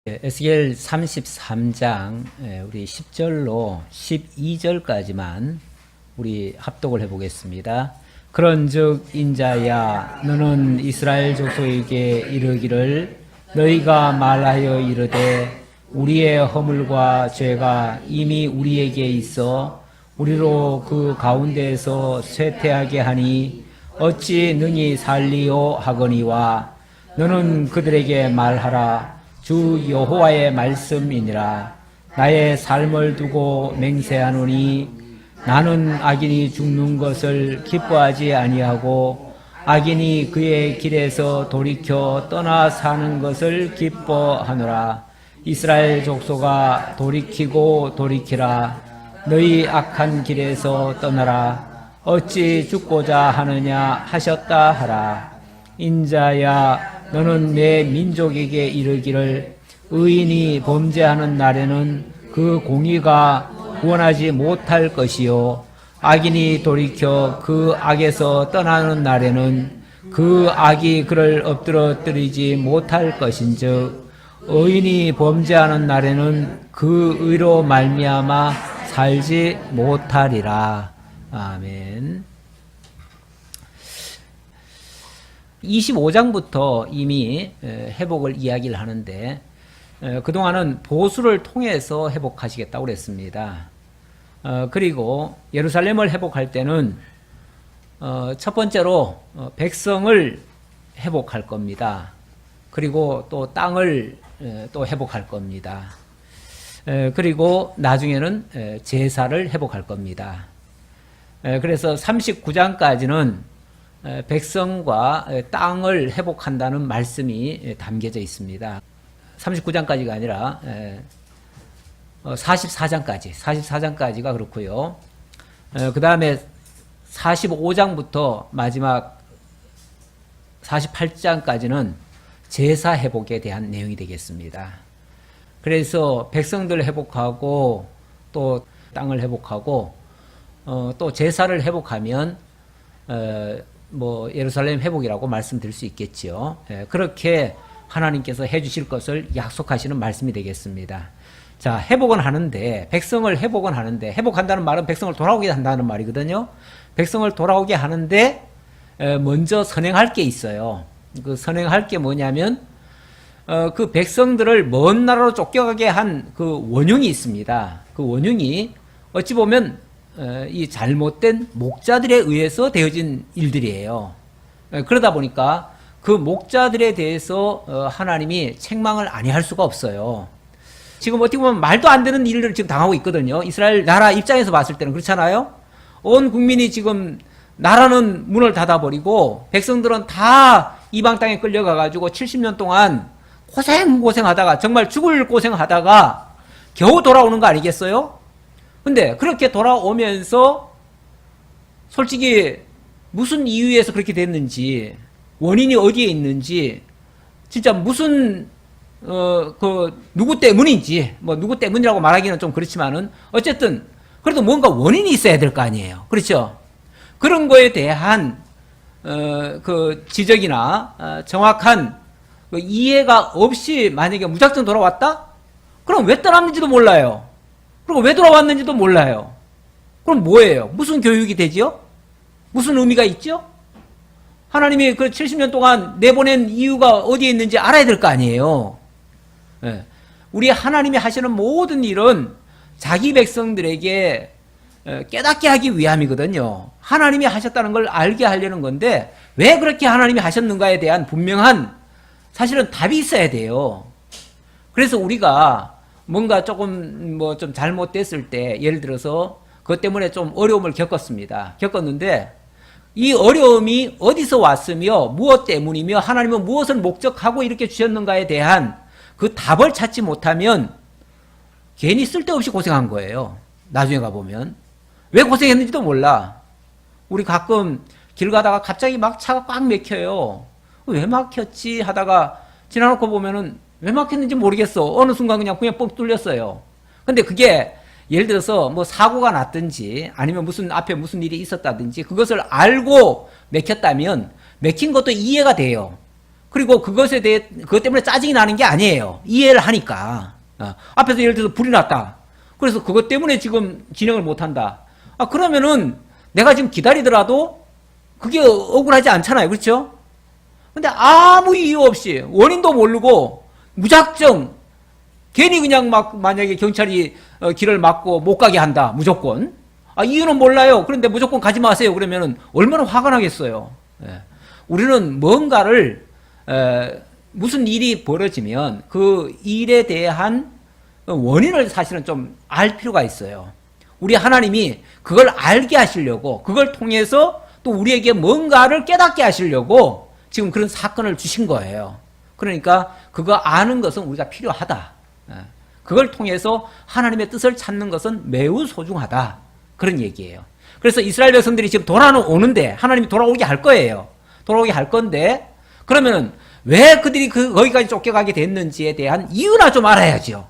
에스겔 33장 우리 10절로 12절까지만 우리 합독을 해보겠습니다. 그런즉 인자야 너는 이스라엘 족속에게 이르기를 너희가 말하여 이르되 우리의 허물과 죄가 이미 우리에게 있어 우리로 그 가운데에서 쇠퇴하게 하니 어찌 능히 살리오 하거니와 너는 그들에게 말하라 주 여호와의 말씀이니라. 나의 삶을 두고 맹세하노니 나는 악인이 죽는 것을 기뻐하지 아니하고 악인이 그의 길에서 돌이켜 떠나 사는 것을 기뻐하노라. 이스라엘 족속아 돌이키고 돌이키라. 너희 악한 길에서 떠나라. 어찌 죽고자 하느냐 하셨다 하라. 인자야 너는 내 민족에게 이르기를 의인이 범죄하는 날에는 그 공의가 구원하지 못할 것이요 악인이 돌이켜 그 악에서 떠나는 날에는 그 악이 그를 엎드러뜨리지 못할 것인즉 의인이 범죄하는 날에는 그 의로 말미암아 살지 못하리라. 아멘. 25장부터 이미 회복을 이야기를 하는데 그동안은 보수를 통해서 회복하시겠다고 그랬습니다. 그리고 예루살렘을 회복할 때는 첫 번째로 백성을 회복할 겁니다. 그리고 또 땅을 또 회복할 겁니다. 그리고 나중에는 제사를 회복할 겁니다. 그래서 39장까지는 백성과 땅을 회복한다는 말씀이 담겨져 있습니다. 39장까지가 아니라 44장까지가 그렇고요. 그 다음에 45장부터 마지막 48장까지는 제사 회복에 대한 내용이 되겠습니다. 그래서 백성들 회복하고 또 땅을 회복하고 또 제사를 회복하면 예루살렘 회복이라고 말씀드릴 수 있겠죠. 그렇게 하나님께서 해주실 것을 약속하시는 말씀이 되겠습니다. 자, 회복은 하는데, 백성을 회복은 하는데, 회복한다는 말은 백성을 돌아오게 한다는 말이거든요. 백성을 돌아오게 하는데, 먼저 선행할 게 있어요. 그 선행할 게 뭐냐면, 그 백성들을 먼 나라로 쫓겨가게 한 그 원흉이 있습니다. 그 원흉이 어찌 보면 이 잘못된 목자들에 의해서 되어진 일들이에요. 그러다 보니까 그 목자들에 대해서 하나님이 책망을 아니할 수가 없어요. 지금 어떻게 보면 말도 안 되는 일을 지금 당하고 있거든요. 이스라엘 나라 입장에서 봤을 때는 그렇잖아요. 온 국민이 지금 나라는 문을 닫아버리고 백성들은 다 이방 땅에 끌려가가지고 70년 동안 고생하다가 정말 죽을 고생하다가 겨우 돌아오는 거 아니겠어요? 근데 그렇게 돌아오면서 솔직히 무슨 이유에서 그렇게 됐는지 원인이 어디에 있는지 진짜 무슨 누구 때문인지 누구 때문이라고 말하기는 좀 그렇지만은 어쨌든 그래도 뭔가 원인이 있어야 될 거 아니에요. 그렇죠? 그런 거에 대한 그 지적이나 정확한 그 이해가 없이 만약에 무작정 돌아왔다? 그럼 왜 떠났는지도 몰라요. 그리고 왜 돌아왔는지도 몰라요. 그럼 뭐예요? 무슨 교육이 되지요? 무슨 의미가 있죠? 하나님이 그 70년 동안 내보낸 이유가 어디에 있는지 알아야 될 거 아니에요. 네. 우리 하나님이 하시는 모든 일은 자기 백성들에게 깨닫게 하기 위함이거든요. 하나님이 하셨다는 걸 알게 하려는 건데 왜 그렇게 하나님이 하셨는가에 대한 분명한 사실은 답이 있어야 돼요. 그래서 우리가 뭔가 조금 좀 잘못됐을 때 예를 들어서 그것 때문에 좀 어려움을 겪었는데 이 어려움이 어디서 왔으며 무엇 때문이며 하나님은 무엇을 목적하고 이렇게 주셨는가에 대한 그 답을 찾지 못하면 괜히 쓸데없이 고생한 거예요. 나중에 가보면 왜 고생했는지도 몰라. 우리 가끔 길 가다가 갑자기 막 차가 꽉 막혀요. 왜 막혔지 하다가 지나놓고 보면은 왜 막혔는지 모르겠어. 어느 순간 그냥 뻥 뚫렸어요. 근데 그게 예를 들어서 사고가 났든지 아니면 앞에 무슨 일이 있었다든지 그것을 알고 막혔다면 막힌 것도 이해가 돼요. 그리고 그것에 대해, 그것 때문에 짜증이 나는 게 아니에요. 이해를 하니까. 앞에서 예를 들어서 불이 났다. 그래서 그것 때문에 지금 진행을 못 한다. 그러면은 내가 지금 기다리더라도 그게 억울하지 않잖아요. 그렇죠? 근데 아무 이유 없이 원인도 모르고 무작정 괜히 그냥 막 만약에 경찰이 길을 막고 못 가게 한다. 무조건. 이유는 몰라요. 그런데 무조건 가지 마세요. 그러면은 얼마나 화가 나겠어요. 예. 우리는 뭔가를 무슨 일이 벌어지면 그 일에 대한 원인을 사실은 좀 알 필요가 있어요. 우리 하나님이 그걸 알게 하시려고 그걸 통해서 또 우리에게 뭔가를 깨닫게 하시려고 지금 그런 사건을 주신 거예요. 그러니까 그거 아는 것은 우리가 필요하다. 그걸 통해서 하나님의 뜻을 찾는 것은 매우 소중하다. 그런 얘기예요. 그래서 이스라엘 백성들이 지금 돌아오는데 하나님이 돌아오게 할 거예요. 돌아오게 할 건데 그러면은 왜 그들이 거기까지 쫓겨가게 됐는지에 대한 이유나 좀 알아야죠.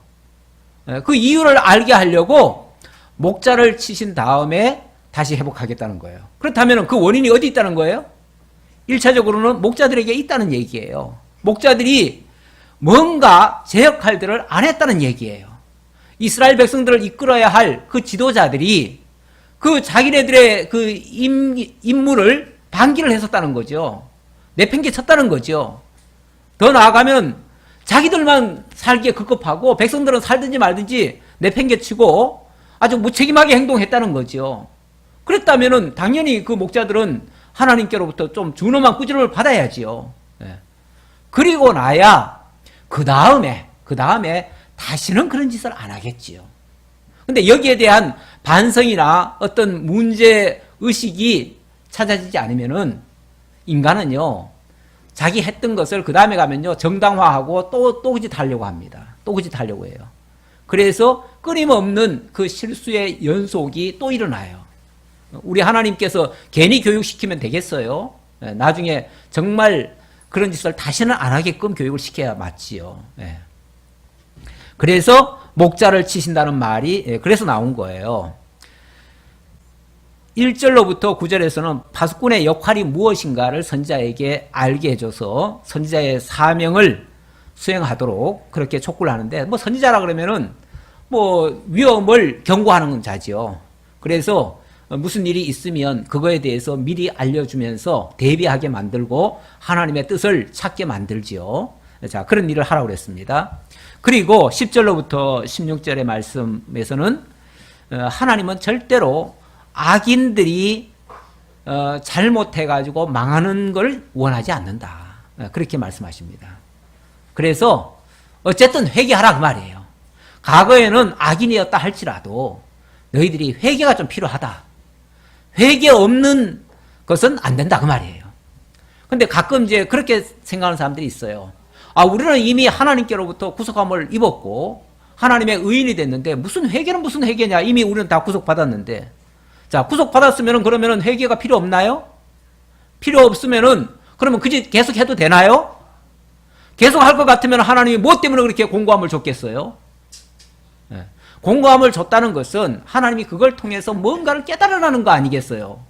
그 이유를 알게 하려고 목자를 치신 다음에 다시 회복하겠다는 거예요. 그렇다면 그 원인이 어디 있다는 거예요? 1차적으로는 목자들에게 있다는 얘기예요. 목자들이 뭔가 제 역할들을 안 했다는 얘기예요. 이스라엘 백성들을 이끌어야 할 그 지도자들이 그 자기네들의 그 임무를 방기를 했었다는 거죠. 내팽개쳤다는 거죠. 더 나아가면 자기들만 살기에 급급하고 백성들은 살든지 말든지 내팽개치고 아주 무책임하게 행동했다는 거죠. 그랬다면은 당연히 그 목자들은 하나님께로부터 좀 준엄한 꾸지람을 받아야지요. 그리고 나야 그 다음에 다시는 그런 짓을 안 하겠지요. 근데 여기에 대한 반성이나 어떤 문제 의식이 찾아지지 않으면은 인간은요 자기 했던 것을 그 다음에 가면요 정당화하고 또 그짓하려고 합니다. 또 그짓하려고 해요. 그래서 끊임없는 그 실수의 연속이 또 일어나요. 우리 하나님께서 괜히 교육시키면 되겠어요? 나중에 정말 그런 짓을 다시는 안 하게끔 교육을 시켜야 맞지요. 그래서 목자를 치신다는 말이 그래서 나온 거예요. 1절로부터 9절에서는 파수꾼의 역할이 무엇인가를 선지자에게 알게 해줘서 선지자의 사명을 수행하도록 그렇게 촉구를 하는데 뭐 선지자라 그러면은 뭐 위험을 경고하는 자지요. 그래서 무슨 일이 있으면 그거에 대해서 미리 알려주면서 대비하게 만들고 하나님의 뜻을 찾게 만들지요. 자, 그런 일을 하라고 그랬습니다. 그리고 10절로부터 16절의 말씀에서는 하나님은 절대로 악인들이 잘못해가지고 망하는 걸 원하지 않는다. 그렇게 말씀하십니다. 그래서 어쨌든 회개하라 그 말이에요. 과거에는 악인이었다 할지라도 너희들이 회개가 좀 필요하다. 회개 없는 것은 안 된다 그 말이에요. 근데 가끔 이제 그렇게 생각하는 사람들이 있어요. 우리는 이미 하나님께로부터 구속함을 입었고 하나님의 의인이 됐는데 무슨 회개는 무슨 회개냐. 이미 우리는 다 구속받았는데. 자, 구속받았으면 그러면은 회개가 필요 없나요? 필요 없으면은 그러면 그 짓 계속 해도 되나요? 계속 할 것 같으면 하나님이 뭐 때문에 그렇게 공고함을 줬겠어요? 공고함을 줬다는 것은 하나님이 그걸 통해서 뭔가를 깨달으라는 거 아니겠어요?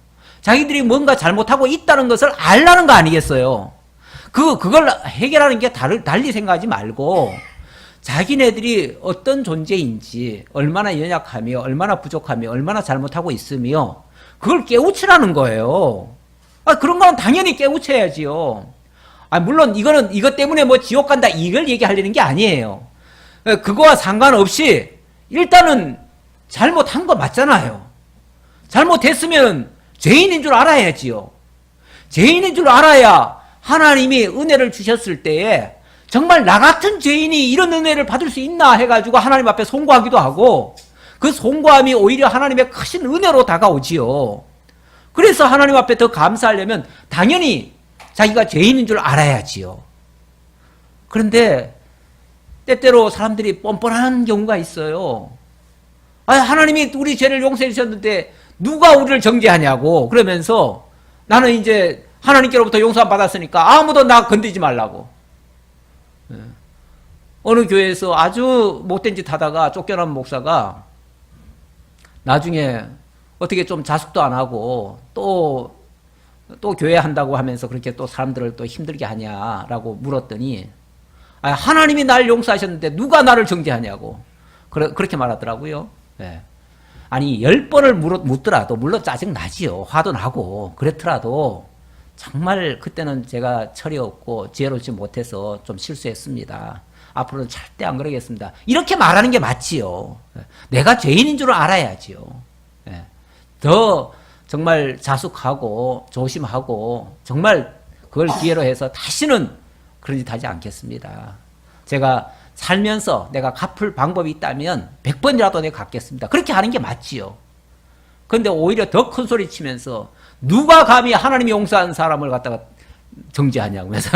자기들이 뭔가 잘못하고 있다는 것을 알라는 거 아니겠어요? 그걸 해결하는 게 달리 생각하지 말고 자기네들이 어떤 존재인지 얼마나 연약하며 얼마나 부족하며 얼마나 잘못하고 있으며 그걸 깨우치라는 거예요. 그런 건 당연히 깨우쳐야지요. 물론 이것 때문에 뭐 지옥 간다 이걸 얘기하려는 게 아니에요. 그거와 상관없이 일단은 잘못한 거 맞잖아요. 잘못했으면 죄인인 줄 알아야지요. 죄인인 줄 알아야 하나님이 은혜를 주셨을 때에 정말 나 같은 죄인이 이런 은혜를 받을 수 있나 해가지고 하나님 앞에 송구하기도 하고 그 송구함이 오히려 하나님의 크신 은혜로 다가오지요. 그래서 하나님 앞에 더 감사하려면 당연히 자기가 죄인인 줄 알아야지요. 그런데 때때로 사람들이 뻔뻔한 경우가 있어요. 하나님이 우리 죄를 용서해 주셨는데 누가 우리를 정죄하냐고 그러면서 나는 이제 하나님께로부터 용서함 받았으니까 아무도 나 건드리지 말라고. 어느 교회에서 아주 못된 짓 하다가 쫓겨난 목사가 나중에 어떻게 좀 자숙도 안 하고 또 또 교회 한다고 하면서 그렇게 또 사람들을 또 힘들게 하냐라고 물었더니 하나님이 날 용서하셨는데 누가 나를 정죄하냐고 그렇게 말하더라고요. 네. 아니 10번을 묻더라도 물론 짜증 나지요. 화도 나고 그랬더라도 정말 그때는 제가 철이 없고 지혜롭지 못해서 좀 실수했습니다. 앞으로는 절대 안 그러겠습니다. 이렇게 말하는 게 맞지요. 내가 죄인인 줄 알아야지요. 더 정말 자숙하고 조심하고 정말 그걸 기회로 해서 다시는 그런 짓 하지 않겠습니다. 제가 살면서 내가 갚을 방법이 있다면 100번이라도 내가 갚겠습니다. 그렇게 하는 게 맞지요. 그런데 오히려 더 큰 소리 치면서 누가 감히 하나님이 용서한 사람을 갖다가 정죄하냐고 해서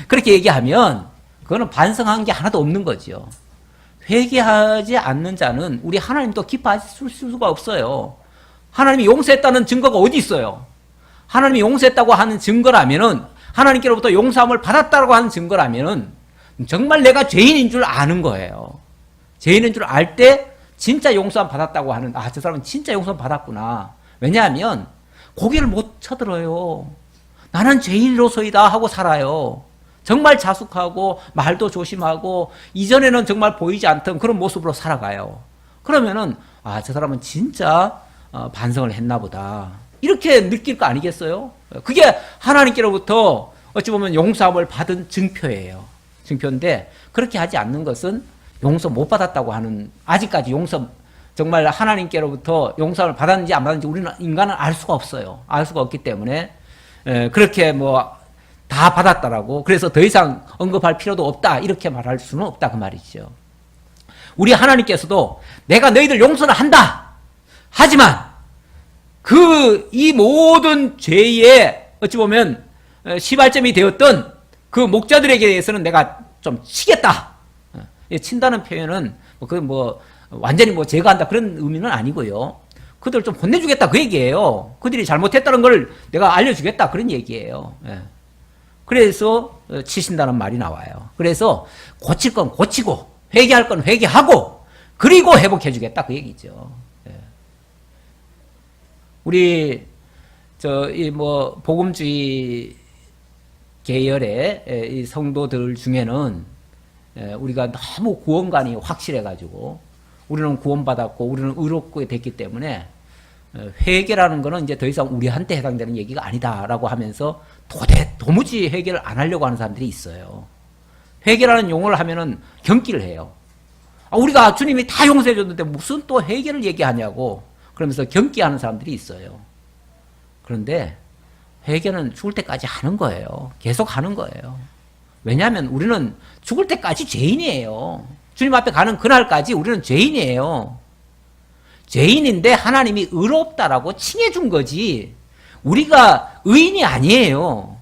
그렇게 얘기하면 그거는 반성한 게 하나도 없는 거지요. 회개하지 않는 자는 우리 하나님도 기뻐하실 수가 없어요. 하나님이 용서했다는 증거가 어디 있어요? 하나님이 용서했다고 하는 증거라면은 하나님께로부터 용서함을 받았다고 하는 증거라면은 정말 내가 죄인인 줄 아는 거예요. 죄인인 줄 알 때 진짜 용서함 받았다고 하는 저 사람은 진짜 용서함 받았구나. 왜냐하면 고개를 못 쳐들어요. 나는 죄인으로서이다 하고 살아요. 정말 자숙하고 말도 조심하고 이전에는 정말 보이지 않던 그런 모습으로 살아가요. 그러면은 저 사람은 진짜 반성을 했나 보다. 이렇게 느낄 거 아니겠어요? 그게 하나님께로부터 어찌 보면 용서함을 받은 증표예요. 증표인데 그렇게 하지 않는 것은 용서 못 받았다고 하는 아직까지 용서 정말 하나님께로부터 용서를 받았는지 안 받았는지 우리는 인간은 알 수가 없어요. 알 수가 없기 때문에 그렇게 다 받았다라고 그래서 더 이상 언급할 필요도 없다 이렇게 말할 수는 없다 그 말이죠. 우리 하나님께서도 내가 너희들 용서를 한다. 하지만 이 모든 죄의 어찌 보면 시발점이 되었던 그 목자들에게 대해서는 내가 좀 치겠다. 친다는 표현은 완전히 제거한다 그런 의미는 아니고요. 그들 좀 혼내주겠다 그 얘기예요. 그들이 잘못했다는 걸 내가 알려주겠다 그런 얘기예요. 그래서 치신다는 말이 나와요. 그래서 고칠 건 고치고 회개할 건 회개하고 그리고 회복해주겠다 그 얘기죠. 우리 복음주의 계열의 이 성도들 중에는 우리가 너무 구원관이 확실해가지고 우리는 구원받았고 우리는 의롭게 됐기 때문에 회개라는 거는 이제 더 이상 우리한테 해당되는 얘기가 아니다라고 하면서 도무지 회개를 안 하려고 하는 사람들이 있어요. 회개라는 용어를 하면은 경기를 해요. 우리가 주님이 다 용서해 줬는데 무슨 또 회개를 얘기하냐고 그러면서 경기하는 사람들이 있어요. 그런데 회개는 죽을 때까지 하는 거예요. 계속 하는 거예요. 왜냐하면 우리는 죽을 때까지 죄인이에요. 주님 앞에 가는 그날까지 우리는 죄인이에요. 죄인인데 하나님이 의롭다라고 칭해준 거지 우리가 의인이 아니에요.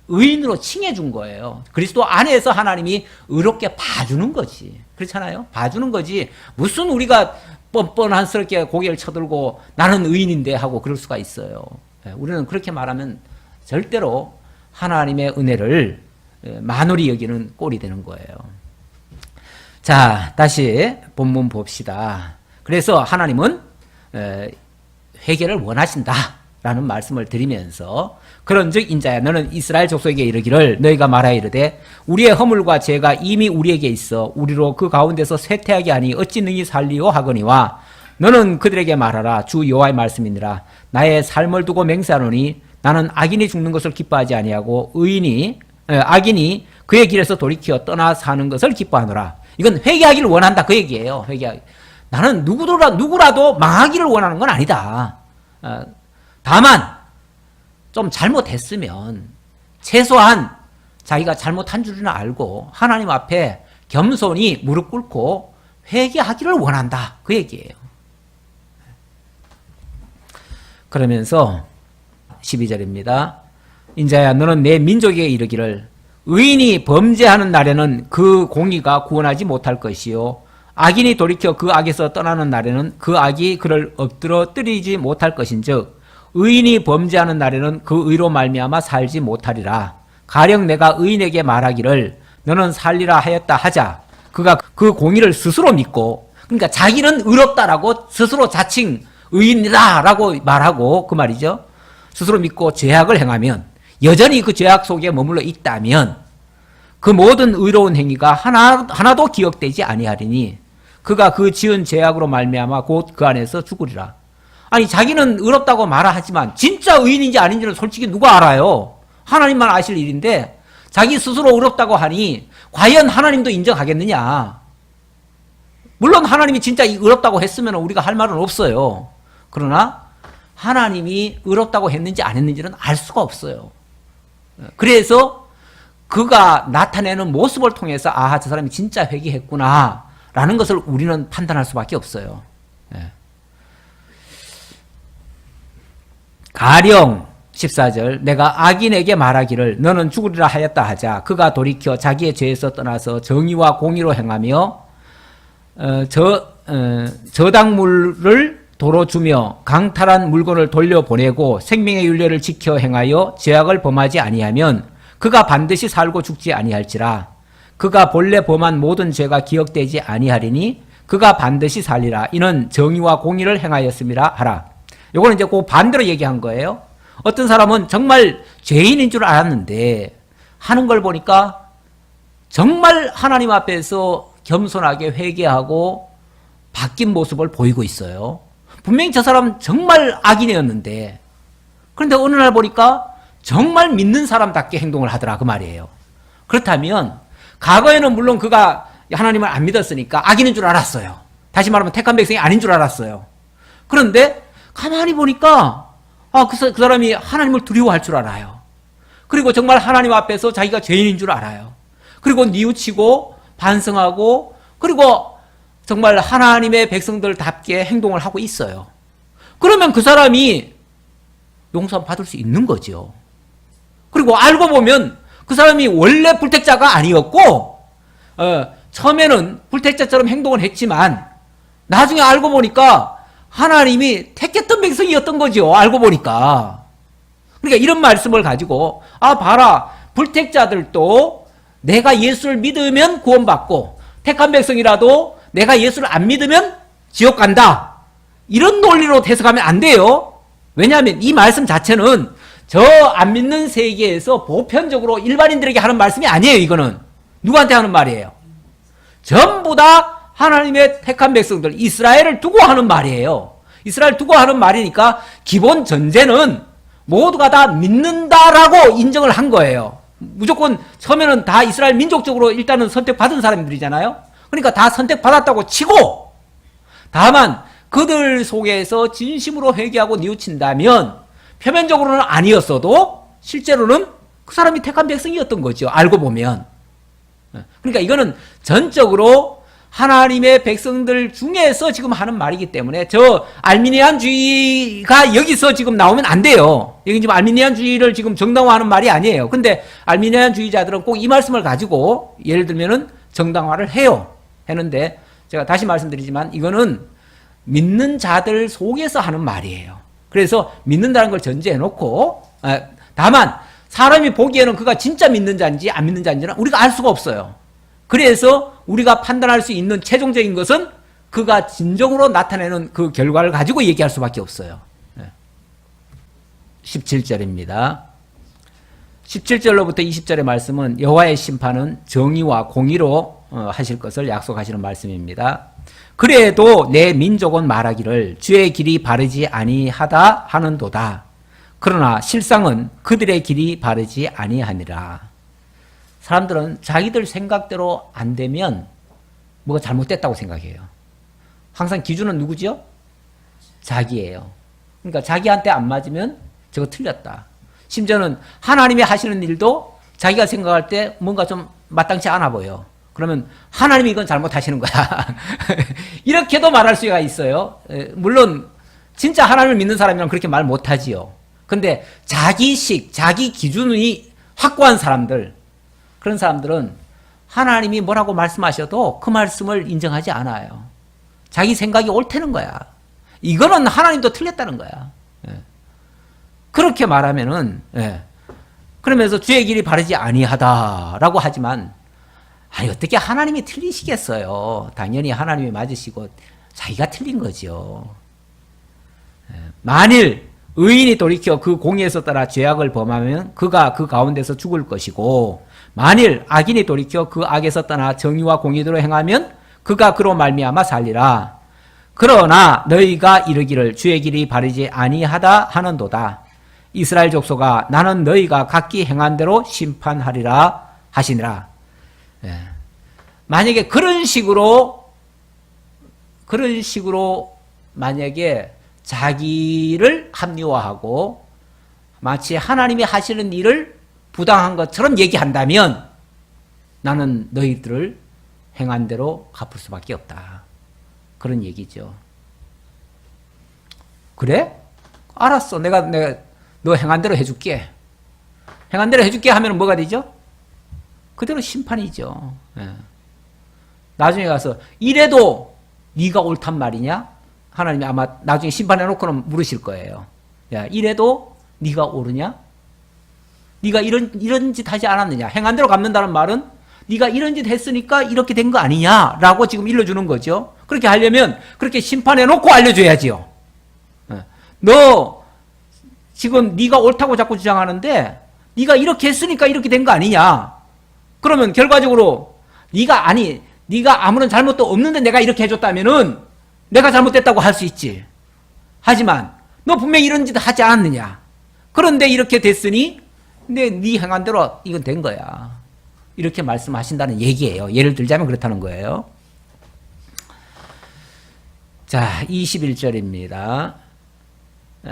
의인으로 칭해준 거예요. 그리스도 안에서 하나님이 의롭게 봐주는 거지. 그렇잖아요? 봐주는 거지 무슨 우리가 뻔뻔한스럽게 고개를 쳐들고 나는 의인인데 하고 그럴 수가 있어요. 우리는 그렇게 말하면 절대로 하나님의 은혜를 만홀히 여기는 꼴이 되는 거예요. 자, 다시 본문 봅시다. 그래서 하나님은 회개를 원하신다라는 말씀을 드리면서 그런즉 인자야 너는 이스라엘 족속에게 이르기를 너희가 말하여 이르되 우리의 허물과 죄가 이미 우리에게 있어 우리로 그 가운데서 쇠퇴하게 하니 어찌 능히 살리오 하거니와 너는 그들에게 말하라 주 여호와의 말씀이니라 나의 삶을 두고 맹세하노니 나는 악인이 죽는 것을 기뻐하지 아니하고 악인이 그의 길에서 돌이켜 떠나 사는 것을 기뻐하노라. 이건 회개하기를 원한다 그 얘기예요. 나는 누구라도 망하기를 원하는 건 아니다. 다만 좀 잘못했으면 최소한 자기가 잘못한 줄은 알고 하나님 앞에 겸손히 무릎 꿇고 회개하기를 원한다 그 얘기예요. 그러면서 12절입니다. 인자야 너는 내 민족에게 이르기를 의인이 범죄하는 날에는 그 공의가 구원하지 못할 것이요 악인이 돌이켜 그 악에서 떠나는 날에는 그 악이 그를 엎드러뜨리지 못할 것인즉 의인이 범죄하는 날에는 그 의로 말미암아 살지 못하리라. 가령 내가 의인에게 말하기를 너는 살리라 하였다 하자 그가 그 공의를 스스로 믿고 그러니까 자기는 의롭다라고 스스로 자칭 의인이다라고 말하고 그 말이죠. 스스로 믿고 죄악을 행하면, 여전히 그 죄악 속에 머물러 있다면 그 모든 의로운 행위가 하나도 기억되지 아니하리니 그가 그 지은 죄악으로 말미암아 곧 그 안에서 죽으리라. 아니, 자기는 의롭다고 말하지만 진짜 의인인지 아닌지는 솔직히 누가 알아요? 하나님만 아실 일인데 자기 스스로 의롭다고 하니 과연 하나님도 인정하겠느냐? 물론 하나님이 진짜 의롭다고 했으면 우리가 할 말은 없어요. 그러나 하나님이 의롭다고 했는지 안 했는지는 알 수가 없어요. 그래서 그가 나타내는 모습을 통해서 아, 저 사람이 진짜 회개했구나 라는 것을 우리는 판단할 수밖에 없어요. 가령 14절 내가 악인에게 말하기를 너는 죽으리라 하였다 하자 그가 돌이켜 자기의 죄에서 떠나서 정의와 공의로 행하며 저당물을 도로 주며 강탈한 물건을 돌려보내고 생명의 윤례를 지켜 행하여 죄악을 범하지 아니하면 그가 반드시 살고 죽지 아니할지라. 그가 본래 범한 모든 죄가 기억되지 아니하리니 그가 반드시 살리라. 이는 정의와 공의를 행하였음이라 하라. 요거는 이제 그 반대로 얘기한 거예요. 어떤 사람은 정말 죄인인 줄 알았는데 하는 걸 보니까 정말 하나님 앞에서 겸손하게 회개하고 바뀐 모습을 보이고 있어요. 분명히 저 사람은 정말 악인이었는데 그런데 어느 날 보니까 정말 믿는 사람답게 행동을 하더라 그 말이에요. 그렇다면 과거에는 물론 그가 하나님을 안 믿었으니까 악인인 줄 알았어요. 다시 말하면 택한 백성이 아닌 줄 알았어요. 그런데 가만히 보니까 그 사람이 하나님을 두려워할 줄 알아요. 그리고 정말 하나님 앞에서 자기가 죄인인 줄 알아요. 그리고 뉘우치고 반성하고 그리고 정말 하나님의 백성들답게 행동을 하고 있어요. 그러면 그 사람이 용서받을 수 있는 거죠. 그리고 알고 보면 그 사람이 원래 불택자가 아니었고 처음에는 불택자처럼 행동을 했지만 나중에 알고 보니까 하나님이 택했던 백성이었던 거죠. 알고 보니까. 그러니까 이런 말씀을 가지고 봐라 불택자들도 내가 예수를 믿으면 구원받고 택한 백성이라도 내가 예수를 안 믿으면 지옥 간다. 이런 논리로 해석하면 안 돼요. 왜냐하면 이 말씀 자체는 저 안 믿는 세계에서 보편적으로 일반인들에게 하는 말씀이 아니에요. 이거는 누구한테 하는 말이에요? 전부 다 하나님의 택한 백성들 이스라엘을 두고 하는 말이에요. 이스라엘 두고 하는 말이니까 기본 전제는 모두가 다 믿는다라고 인정을 한 거예요. 무조건 처음에는 다 이스라엘 민족적으로 일단은 선택받은 사람들이잖아요. 그러니까 다 선택받았다고 치고 다만 그들 속에서 진심으로 회개하고 뉘우친다면 표면적으로는 아니었어도 실제로는 그 사람이 택한 백성이었던 거죠. 알고 보면. 그러니까 이거는 전적으로 하나님의 백성들 중에서 지금 하는 말이기 때문에 저 알미니안주의가 여기서 지금 나오면 안 돼요. 여기 지금 알미니안주의를 지금 정당화하는 말이 아니에요. 근데 알미니안주의자들은 꼭 이 말씀을 가지고 예를 들면은 정당화를 해요. 했는데 제가 다시 말씀드리지만 이거는 믿는 자들 속에서 하는 말이에요. 그래서 믿는다는 걸 전제해 놓고 다만 사람이 보기에는 그가 진짜 믿는 자인지 안 믿는 자인지는 우리가 알 수가 없어요. 그래서 우리가 판단할 수 있는 최종적인 것은 그가 진정으로 나타내는 그 결과를 가지고 얘기할 수밖에 없어요. 17절입니다. 17절로부터 20절의 말씀은 여호와의 심판은 정의와 공의로 하실 것을 약속하시는 말씀입니다. 그래도 내 민족은 말하기를 주의 길이 바르지 아니하다 하는도다. 그러나 실상은 그들의 길이 바르지 아니하니라. 사람들은 자기들 생각대로 안 되면 뭐가 잘못됐다고 생각해요. 항상 기준은 누구죠? 자기예요. 그러니까 자기한테 안 맞으면 저거 틀렸다. 심지어는 하나님이 하시는 일도 자기가 생각할 때 뭔가 좀 마땅치 않아 보여. 그러면 하나님이 이건 잘못하시는 거야. 이렇게도 말할 수가 있어요. 물론 진짜 하나님을 믿는 사람이랑 그렇게 말 못하지요. 근데 자기식, 자기 기준이 확고한 사람들, 그런 사람들은 하나님이 뭐라고 말씀하셔도 그 말씀을 인정하지 않아요. 자기 생각이 옳다는 거야. 이거는 하나님도 틀렸다는 거야. 그렇게 말하면은 그러면서 주의 길이 바르지 아니하다라고 하지만 어떻게 하나님이 틀리시겠어요. 당연히 하나님이 맞으시고 자기가 틀린 거죠. 만일 의인이 돌이켜 그 공의에서 따라 죄악을 범하면 그가 그 가운데서 죽을 것이고 만일 악인이 돌이켜 그 악에서 떠나 정의와 공의대로 행하면 그가 그로 말미암아 살리라. 그러나 너희가 이르기를 주의 길이 바르지 아니하다 하는도다. 이스라엘 족속아 나는 너희가 각기 행한 대로 심판하리라 하시니라. 예. 만약에 그런 식으로 만약에 자기를 합리화하고 마치 하나님이 하시는 일을 부당한 것처럼 얘기한다면 나는 너희들을 행한 대로 갚을 수밖에 없다. 그런 얘기죠. 그래? 알았어. 내가 너 행한 대로 해줄게. 행한 대로 해줄게 하면 뭐가 되죠? 그대로 심판이죠. 예. 나중에 가서 이래도 네가 옳단 말이냐? 하나님이 아마 나중에 심판해놓고는 물으실 거예요. 야, 이래도 네가 옳으냐? 네가 이런 짓 하지 않았느냐? 행한 대로 갚는다는 말은 네가 이런 짓 했으니까 이렇게 된 거 아니냐라고 지금 일러주는 거죠. 그렇게 하려면 그렇게 심판해놓고 알려줘야지요. 너 지금 네가 옳다고 자꾸 주장하는데 네가 이렇게 했으니까 이렇게 된 거 아니냐? 그러면 결과적으로 네가 아무런 잘못도 없는데 내가 이렇게 해줬다면은 내가 잘못됐다고 할 수 있지. 하지만 너 분명히 이런 짓 하지 않았느냐? 그런데 이렇게 됐으니 네 행한 대로 이건 된 거야. 이렇게 말씀하신다는 얘기예요. 예를 들자면 그렇다는 거예요. 자, 21절입니다.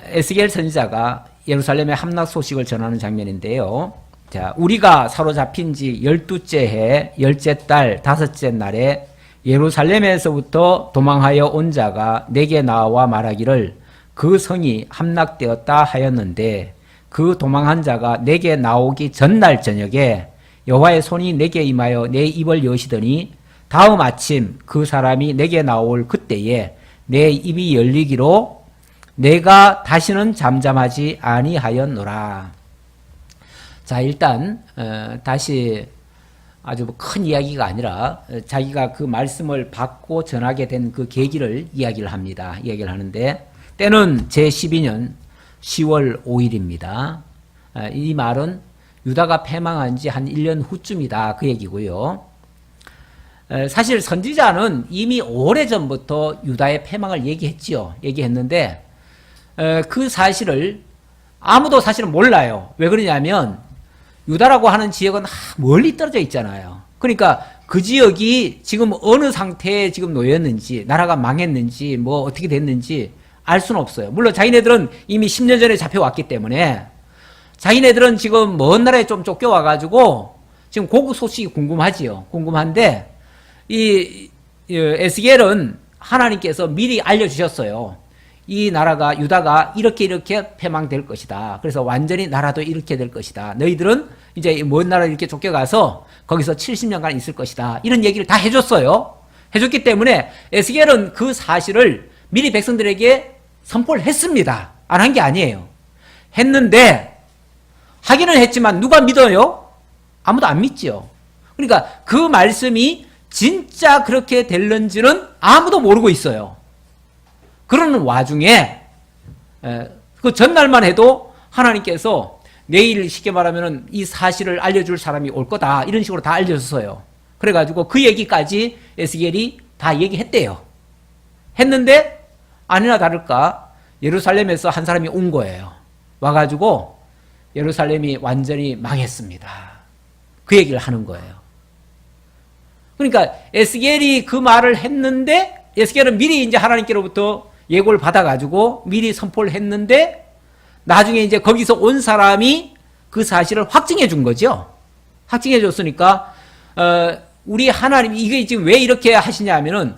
에스겔 선지자가 예루살렘의 함락 소식을 전하는 장면인데요. 자, 우리가 사로잡힌 지 12째 해 10째 달 5째 날에 예루살렘에서부터 도망하여 온 자가 내게 나와 말하기를 그 성이 함락되었다 하였는데 그 도망한 자가 내게 나오기 전날 저녁에 여호와의 손이 내게 임하여 내 입을 여시더니 다음 아침 그 사람이 내게 나올 그때에 내 입이 열리기로 내가 다시는 잠잠하지 아니하였노라. 자, 일단 다시 아주 큰 이야기가 아니라 자기가 그 말씀을 받고 전하게 된 그 계기를 이야기를 합니다. 이야기를 하는데 때는 제12년 10월 5일입니다. 이 말은 유다가 패망한 지 한 1년 후쯤이다. 그 얘기고요. 사실 선지자는 이미 오래전부터 유다의 패망을 얘기했지요. 얘기했는데 그 사실을 아무도 사실은 몰라요. 왜 그러냐면 유다라고 하는 지역은 멀리 떨어져 있잖아요. 그러니까 그 지역이 지금 어느 상태에 지금 놓였는지, 나라가 망했는지, 뭐 어떻게 됐는지 알 수는 없어요. 물론 자기네들은 이미 10년 전에 잡혀왔기 때문에 자기네들은 지금 먼 나라에 좀 쫓겨와가지고 지금 그 소식이 궁금하지요. 궁금한데 이 에스겔은 하나님께서 미리 알려주셨어요. 이 나라가 유다가 이렇게 패망될 것이다. 그래서 완전히 나라도 이렇게 될 것이다. 너희들은 이제 먼 나라에 이렇게 쫓겨가서 거기서 70년간 있을 것이다. 이런 얘기를 다 해줬어요. 해줬기 때문에 에스겔은 그 사실을 미리 백성들에게 선포를 했습니다. 안 한 게 아니에요. 했는데 하기는 했지만 누가 믿어요? 아무도 안 믿지요. 그러니까 그 말씀이 진짜 그렇게 될는지는 아무도 모르고 있어요. 그러는 와중에 그 전날만 해도 하나님께서 내일 쉽게 말하면 이 사실을 알려줄 사람이 올 거다 이런 식으로 다 알려줬어요. 그래가지고 그 얘기까지 에스겔이 다 얘기했대요. 했는데 아니나 다를까 예루살렘에서 한 사람이 온 거예요. 와가지고 예루살렘이 완전히 망했습니다. 그 얘기를 하는 거예요. 그러니까 에스겔이 그 말을 했는데 에스겔은 미리 이제 하나님께로부터 예고를 받아가지고 미리 선포를 했는데 나중에 이제 거기서 온 사람이 그 사실을 확증해 준 거죠. 확증해 줬으니까 우리 하나님이 이게 지금 왜 이렇게 하시냐면은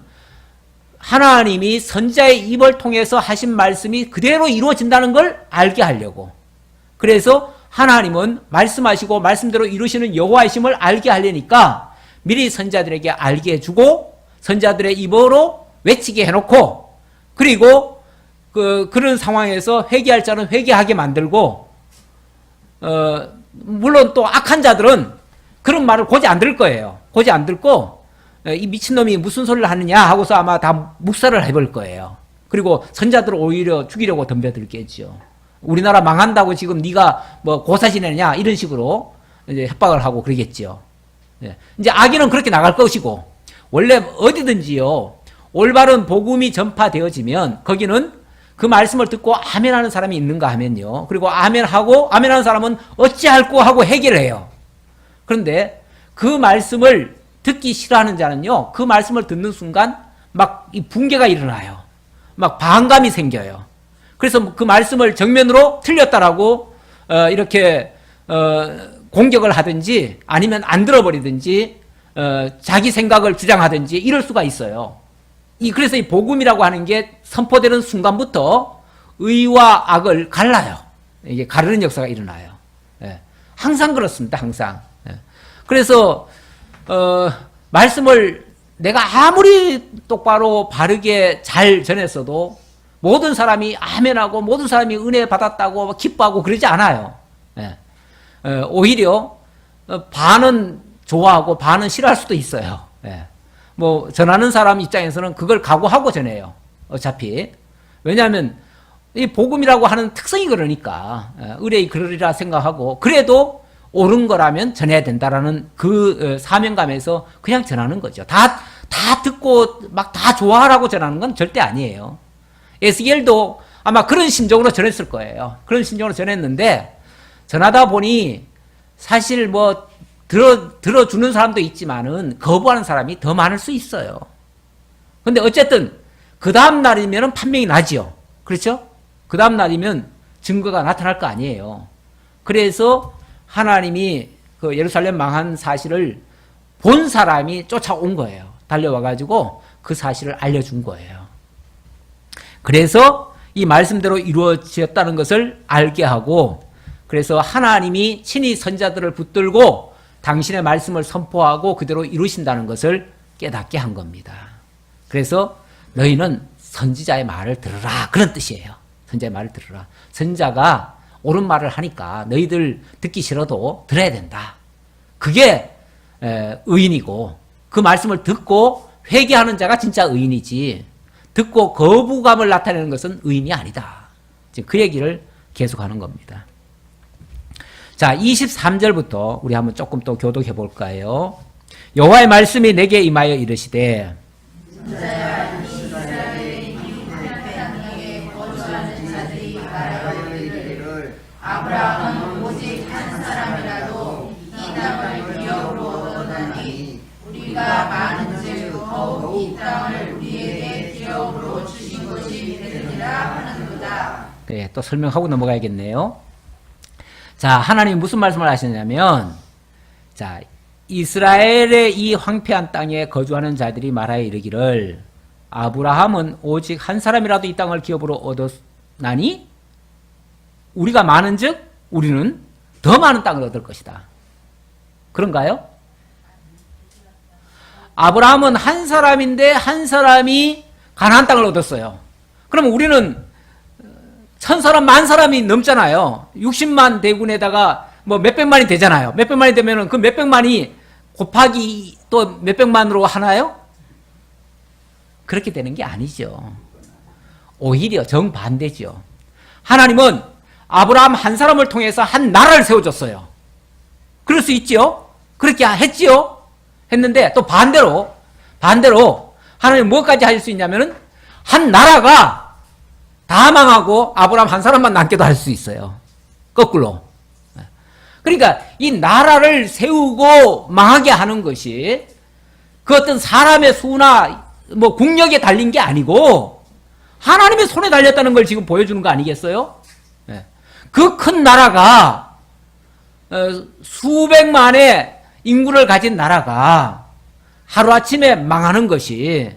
하나님이 선지자의 입을 통해서 하신 말씀이 그대로 이루어진다는 걸 알게 하려고. 그래서 하나님은 말씀하시고 말씀대로 이루시는 여호와이심을 알게 하려니까 미리 선지자들에게 알게 해주고 선지자들의 입으로 외치게 해놓고 그리고 그런 상황에서 회개할 자는 회개하게 만들고 물론 또 악한 자들은 그런 말을 고지 안 들을 거예요. 고지 안 듣고 이 미친놈이 무슨 소리를 하느냐 하고서 아마 다 묵살을 해볼 거예요. 그리고 선자들을 오히려 죽이려고 덤벼들겠죠. 우리나라 망한다고 지금 네가 뭐 고사 지내냐 이런 식으로 이제 협박을 하고 그러겠죠. 예. 이제 악인은 그렇게 나갈 것이고 원래 어디든지요 올바른 복음이 전파되어지면 거기는 그 말씀을 듣고 아멘하는 사람이 있는가 하면요. 그리고 아멘하고 아멘하는 사람은 어찌할꼬 하고 해결해요. 그런데 그 말씀을 듣기 싫어하는 자는요. 그 말씀을 듣는 순간 막 이 붕괴가 일어나요. 막 반감이 생겨요. 그래서 그 말씀을 정면으로 틀렸다라고 이렇게 공격을 하든지 아니면 안 들어버리든지 자기 생각을 주장하든지 이럴 수가 있어요. 그래서 이 복음이라고 하는 게 선포되는 순간부터 의와 악을 갈라요. 이게 가르는 역사가 일어나요. 예. 항상 그렇습니다. 항상. 예. 그래서 말씀을 내가 아무리 똑바로 바르게 잘 전했어도 모든 사람이 아멘하고 모든 사람이 은혜 받았다고 기뻐하고 그러지 않아요. 예. 오히려 반은 좋아하고 반은 싫어할 수도 있어요. 예. 뭐 전하는 사람 입장에서는 그걸 각오하고 전해요. 어차피. 왜냐하면 이 복음이라고 하는 특성이 그러니까 의뢰이 그러리라 생각하고 그래도 옳은 거라면 전해야 된다라는 그 사명감에서 그냥 전하는 거죠. 다 듣고 막 다 좋아하라고 전하는 건 절대 아니에요. 에스겔도 아마 그런 심정으로 전했을 거예요. 그런 심정으로 전했는데 전하다 보니 사실 뭐 들어주는 사람도 있지만은 거부하는 사람이 더 많을 수 있어요. 근데 어쨌든 그 다음 날이면 판명이 나지요. 그렇죠? 그 다음 날이면 증거가 나타날 거 아니에요. 그래서 하나님이 그 예루살렘 망한 사실을 본 사람이 쫓아온 거예요. 달려와가지고 그 사실을 알려준 거예요. 그래서 이 말씀대로 이루어졌다는 것을 알게 하고 그래서 하나님이 친히 선자들을 붙들고 당신의 말씀을 선포하고 그대로 이루신다는 것을 깨닫게 한 겁니다. 그래서 너희는 선지자의 말을 들으라 그런 뜻이에요. 선지자의 말을 들으라. 선지자가 옳은 말을 하니까 너희들 듣기 싫어도 들어야 된다. 그게 의인이고 그 말씀을 듣고 회개하는 자가 진짜 의인이지 듣고 거부감을 나타내는 것은 의인이 아니다. 지금 그 얘기를 계속하는 겁니다. 자, 23절부터 우리 한번 조금 또 교독해 볼까요? 여호와의 말씀이 내게 임하여 이르시되 아브라함은 오직 한 사람이라도 이 땅을 기업으로 얻었나니 우리가 많은즉 더욱 이 땅을 우리에게 기업으로 주신 것이 되느니라 하는도다. 네, 또 설명하고 넘어가야겠네요. 자, 하나님이 무슨 말씀을 하시냐면, 자, 이스라엘의 이 황폐한 땅에 거주하는 자들이 말하여 이르기를 아브라함은 오직 한 사람이라도 이 땅을 기업으로 얻었나니 우리가 많은즉 우리는 더 많은 땅을 얻을 것이다. 그런가요? 아브라함은 한 사람인데 한 사람이 가나안 땅을 얻었어요. 그러면 우리는 1000사람, 10,000사람이 넘잖아요. 60만 대군에다가 뭐 몇백만이 되잖아요. 몇백만이 되면은 그 몇백만이 곱하기 또 몇백만으로 하나요? 그렇게 되는 게 아니죠. 오히려 정반대죠. 하나님은 아브라함 한 사람을 통해서 한 나라를 세워줬어요. 그럴 수 있지요? 그렇게 했지요? 했는데 또 반대로 하나님은 뭐까지 하실 수 있냐면은 한 나라가 다 망하고 아브라함 한 사람만 남게도 할 수 있어요. 거꾸로. 그러니까 이 나라를 세우고 망하게 하는 것이 그 어떤 사람의 수나 뭐 국력에 달린 게 아니고 하나님의 손에 달렸다는 걸 지금 보여주는 거 아니겠어요? 그 큰 나라가 수백만의 인구를 가진 나라가 하루아침에 망하는 것이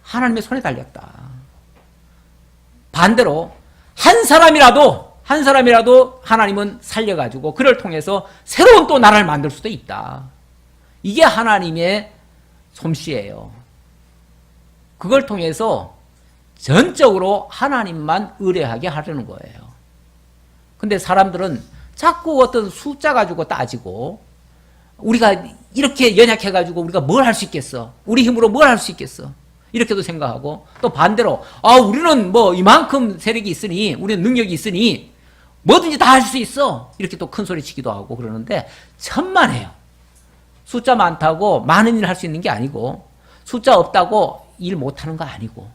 하나님의 손에 달렸다. 반대로 한 사람이라도 하나님은 살려가지고 그를 통해서 새로운 또 나라를 만들 수도 있다. 이게 하나님의 솜씨예요. 그걸 통해서 전적으로 하나님만 의뢰하게 하려는 거예요. 근데 사람들은 자꾸 어떤 숫자 가지고 따지고 우리가 이렇게 연약해가지고 우리가 뭘 할 수 있겠어? 우리 힘으로 뭘 할 수 있겠어? 이렇게도 생각하고, 또 반대로 우리는 뭐 이만큼 세력이 있으니, 우리는 능력이 있으니 뭐든지 다 할 수 있어, 이렇게 또 큰 소리 치기도 하고 그러는데 천만에요. 숫자 많다고 많은 일을 할 수 있는 게 아니고, 숫자 없다고 일 못하는 거 아니고,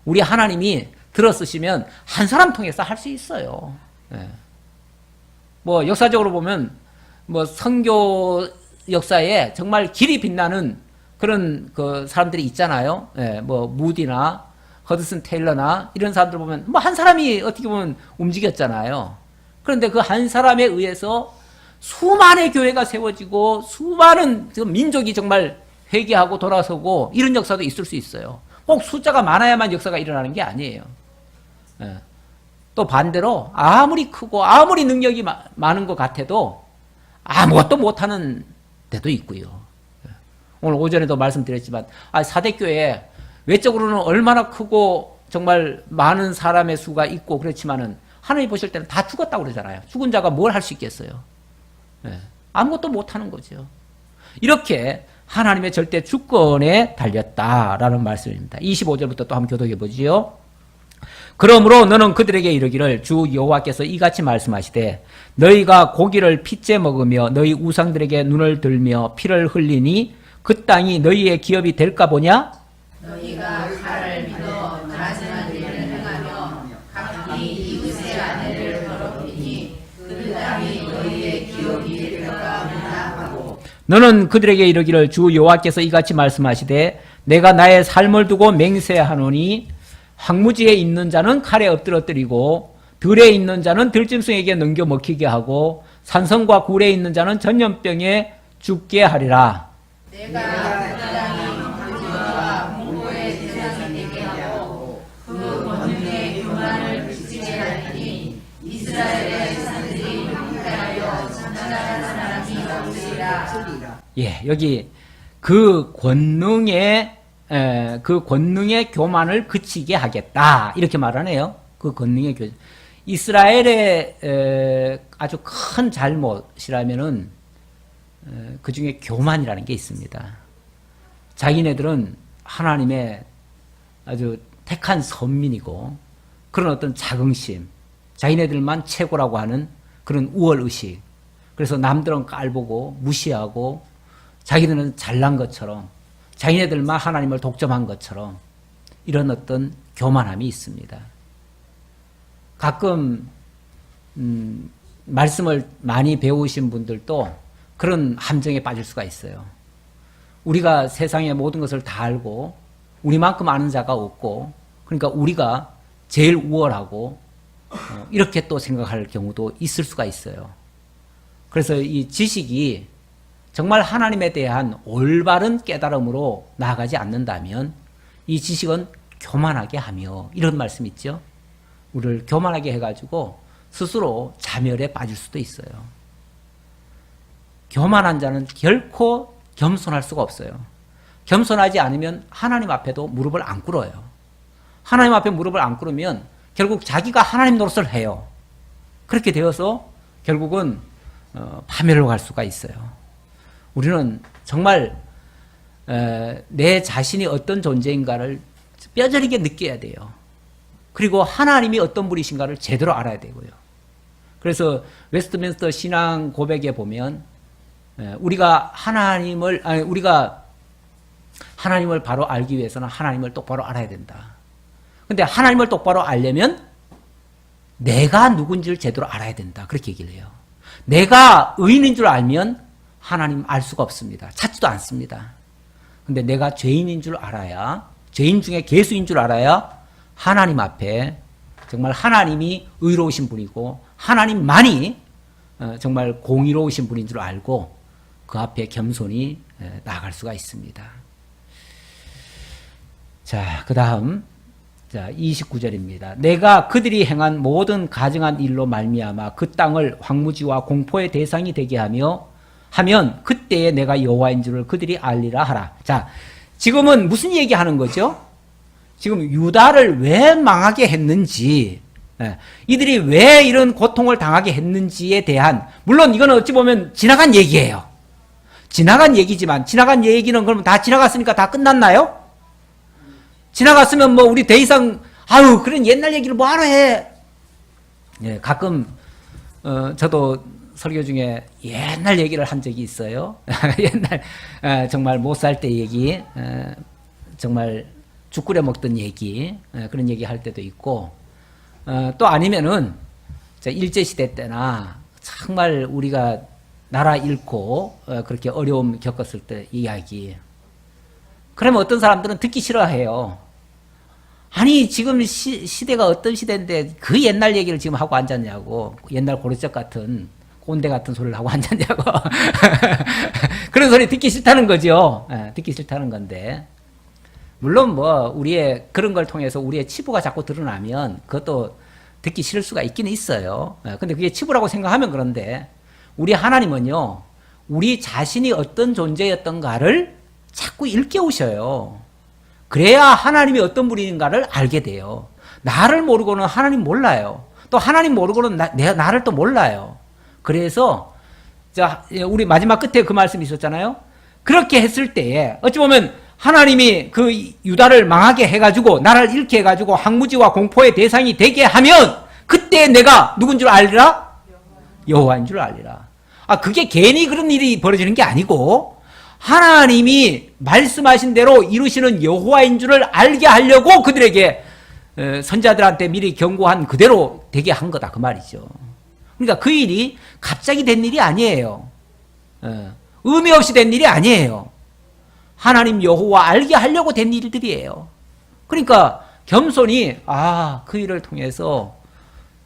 우리 하나님이 들어쓰시면 한 사람 통해서 할 수 있어요. 예. 뭐 역사적으로 보면 뭐 선교 역사에 정말 길이 빛나는 그런 그 사람들이 있잖아요. 예, 뭐 무디나 허드슨 테일러나 이런 사람들 보면 뭐 한 사람이 어떻게 보면 움직였잖아요. 그런데 그 한 사람에 의해서 수많은 교회가 세워지고 수많은 민족이 정말 회개하고 돌아서고 이런 역사도 있을 수 있어요. 꼭 숫자가 많아야만 역사가 일어나는 게 아니에요. 예. 또 반대로 아무리 크고 아무리 능력이 많은 것 같아도 아무것도 못하는 데도 있고요. 예. 오늘 오전에도 말씀드렸지만 사대교회 외적으로는 얼마나 크고 정말 많은 사람의 수가 있고 그렇지만은 하나님 보실 때는 다 죽었다고 그러잖아요. 죽은 자가 뭘 할 수 있겠어요. 예. 아무것도 못하는 거죠. 이렇게 하나님의 절대 주권에 달렸다라는 말씀입니다. 25절부터 또 한번 교독해 보지요. 그러므로 너는 그들에게 이르기를 주 여호와께서 이같이 말씀하시되 너희가 고기를 핏째 먹으며 너희 우상들에게 눈을 들며 피를 흘리니 그 땅이 너희의 기업이 될까 보냐? 너희가 가를 믿어 나중한 일을 행하며 각기 이웃의 아내를 더럽히니 그 땅이 너희의 기업이 될까 보냐 하고 너는 그들에게 이르기를 주 여호와께서 이같이 말씀하시되 내가 나의 삶을 두고 맹세하노니 황무지에 있는 자는 칼에 엎드러뜨리고 들에 있는 자는 들짐승에게 넘겨 먹히게 하고 산성과 굴에 있는 자는 전염병에 죽게 하리라. 내가 그 땅이 황무지와 홍고의 대상이 되게 하고 그 권능의 교만을 비치게 하리니 이스라엘의 산들이 황폐하여 지나가는 사람이 없으리라. 예, 여기 그 권능의 교만을 그치게 하겠다 이렇게 말하네요. 그 권능의 이스라엘의 아주 큰 잘못이라면은 그 중에 교만이라는 게 있습니다. 자기네들은 하나님의 아주 택한 선민이고 그런 어떤 자긍심, 자기네들만 최고라고 하는 그런 우월의식, 그래서 남들은 깔보고 무시하고 자기들은 잘난 것처럼 자기네들만 하나님을 독점한 것처럼 이런 어떤 교만함이 있습니다. 가끔 말씀을 많이 배우신 분들도 그런 함정에 빠질 수가 있어요. 우리가 세상의 모든 것을 다 알고 우리만큼 아는 자가 없고 그러니까 우리가 제일 우월하고 이렇게 또 생각할 경우도 있을 수가 있어요. 그래서 이 지식이 정말 하나님에 대한 올바른 깨달음으로 나아가지 않는다면 이 지식은 교만하게 하며 이런 말씀 있죠. 우리를 교만하게 해가지고 스스로 자멸에 빠질 수도 있어요. 교만한 자는 결코 겸손할 수가 없어요. 겸손하지 않으면 하나님 앞에도 무릎을 안 꿇어요. 하나님 앞에 무릎을 안 꿇으면 결국 자기가 하나님 노릇을 해요. 그렇게 되어서 결국은 파멸로 갈 수가 있어요. 우리는 정말 내 자신이 어떤 존재인가를 뼈저리게 느껴야 돼요. 그리고 하나님이 어떤 분이신가를 제대로 알아야 되고요. 그래서 웨스트민스터 신앙 고백에 보면 우리가 하나님을 바로 알기 위해서는 하나님을 똑바로 알아야 된다. 근데 하나님을 똑바로 알려면 내가 누군지를 제대로 알아야 된다. 그렇게 얘기를 해요. 내가 의인인 줄 알면 하나님 알 수가 없습니다. 찾지도 않습니다. 근데 내가 죄인인 줄 알아야, 죄인 중에 괴수인 줄 알아야 하나님 앞에 정말 하나님이 의로우신 분이고 하나님만이 정말 공의로우신 분인 줄 알고 그 앞에 겸손히 나아갈 수가 있습니다. 자, 그 다음 29절입니다. 내가 그들이 행한 모든 가증한 일로 말미암아 그 땅을 황무지와 공포의 대상이 되게 하면 그때에 내가 여호와인 줄을 그들이 알리라 하라. 자, 지금은 무슨 얘기하는 거죠? 지금 유다를 왜 망하게 했는지, 이들이 왜 이런 고통을 당하게 했는지에 대한, 물론 이건 어찌 보면 지나간 얘기예요. 지나간 얘기지만 지나간 얘기는 그러면 다 지나갔으니까 다 끝났나요? 지나갔으면 뭐 우리 더 이상 아유 그런 옛날 얘기를 뭐하러 해. 예, 가끔 저도 설교 중에 옛날 얘기를 한 적이 있어요. 옛날 정말 못 살 때 얘기, 정말 죽 끓여 먹던 얘기, 그런 얘기 할 때도 있고, 또 아니면은 일제시대 때나 정말 우리가 나라 잃고 그렇게 어려움 겪었을 때 이야기. 그러면 어떤 사람들은 듣기 싫어해요. 아니 지금 시대가 어떤 시대인데 그 옛날 얘기를 지금 하고 앉았냐고. 옛날 고려적 같은 꼰대 같은 소리를 하고 앉았냐고. 그런 소리 듣기 싫다는 거죠. 듣기 싫다는 건데. 물론 뭐 우리의 그런 걸 통해서 우리의 치부가 자꾸 드러나면 그것도 듣기 싫을 수가 있기는 있어요. 근데 그게 치부라고 생각하면 그런데 우리 하나님은요. 우리 자신이 어떤 존재였던가를 자꾸 일깨우셔요. 그래야 하나님이 어떤 분인가를 알게 돼요. 나를 모르고는 하나님 몰라요. 또 하나님 모르고는 나를 또 몰라요. 그래서 우리 마지막 끝에 그 말씀이 있었잖아요. 그렇게 했을 때에 어찌 보면 하나님이 그 유다를 망하게 해가지고 나라를 잃게 해가지고 항무지와 공포의 대상이 되게 하면 그때 내가 누군 줄 알리라? 여호와인 줄 알리라. 그게 괜히 그런 일이 벌어지는 게 아니고 하나님이 말씀하신 대로 이루시는 여호와인 줄을 알게 하려고 그들에게 선자들한테 미리 경고한 그대로 되게 한 거다 그 말이죠. 그러니까 그 일이 갑자기 된 일이 아니에요. 의미 없이 된 일이 아니에요. 하나님 여호와 알게 하려고 된 일들이에요. 그러니까 겸손히 그 일을 통해서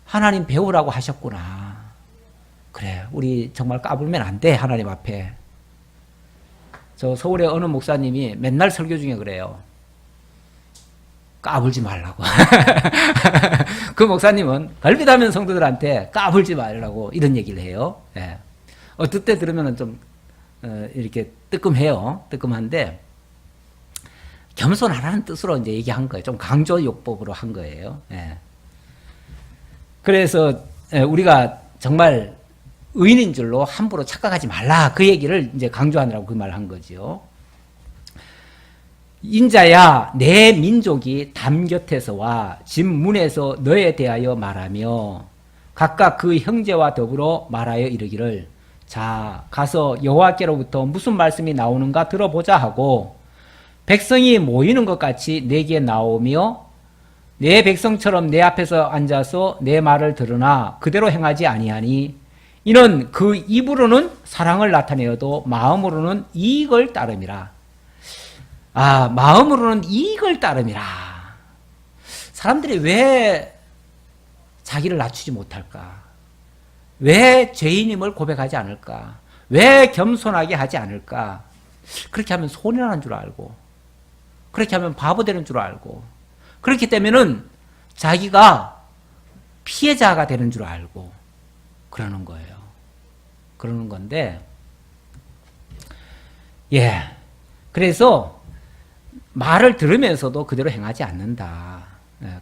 하나님 배우라고 하셨구나. 그래 우리 정말 까불면 안 돼 하나님 앞에. 저 서울의 어느 목사님이 맨날 설교 중에 그래요. 까불지 말라고. 그 목사님은 걸핏하면 성도들한테 까불지 말라고 이런 얘기를 해요. 예. 어떨 때 들으면 좀 이렇게 뜨끔해요. 뜨끔한데 겸손하라는 뜻으로 이제 얘기한 거예요. 좀 강조요법으로 한 거예요. 예. 그래서 우리가 정말 의인인 줄로 함부로 착각하지 말라. 그 얘기를 이제 강조하느라고 그 말을 한 거죠. 인자야 내 민족이 담 곁에서와 집 문에서 너에 대하여 말하며 각각 그 형제와 더불어 말하여 이르기를 자 가서 여호와께로부터 무슨 말씀이 나오는가 들어보자 하고 백성이 모이는 것 같이 내게 나오며 내 백성처럼 내 앞에서 앉아서 내 말을 들으나 그대로 행하지 아니하니 이는 그 입으로는 사랑을 나타내어도 마음으로는 이익을 따름이라. 마음으로는 이익을 따름이라. 사람들이 왜 자기를 낮추지 못할까? 왜 죄인임을 고백하지 않을까? 왜 겸손하게 하지 않을까? 그렇게 하면 손해나는 줄 알고, 그렇게 하면 바보 되는 줄 알고, 그렇기 때문에는 자기가 피해자가 되는 줄 알고, 그러는 거예요. 그러는 건데, 그래서 말을 들으면서도 그대로 행하지 않는다.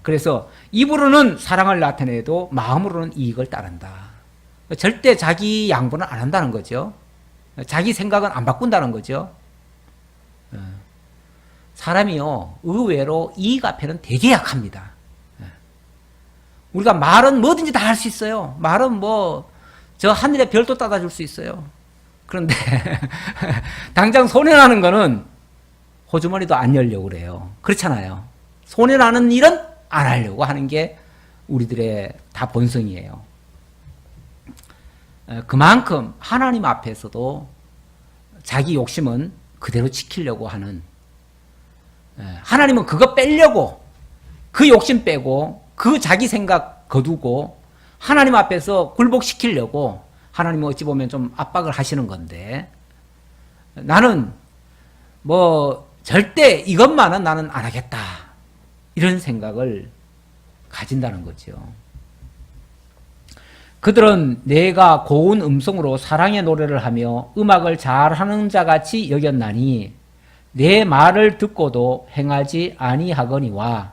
그래서 입으로는 사랑을 나타내도 마음으로는 이익을 따른다. 절대 자기 양보는 안 한다는 거죠. 자기 생각은 안 바꾼다는 거죠. 사람이요, 의외로 이익 앞에는 되게 약합니다. 우리가 말은 뭐든지 다 할 수 있어요. 말은 저 하늘의 별도 따다 줄 수 있어요. 그런데 당장 손해나는 거는 호주머니도 안 열려고 그래요. 그렇잖아요. 손해나는 일은 안 하려고 하는 게 우리들의 다 본성이에요. 그만큼 하나님 앞에서도 자기 욕심은 그대로 지키려고 하는, 하나님은 그거 빼려고, 그 욕심 빼고 그 자기 생각 거두고 하나님 앞에서 굴복시키려고 하나님은 어찌 보면 좀 압박을 하시는 건데, 나는 절대 이것만은 나는 안 하겠다, 이런 생각을 가진다는 거죠. 그들은 내가 고운 음성으로 사랑의 노래를 하며 음악을 잘하는 자같이 여겼나니 내 말을 듣고도 행하지 아니하거니와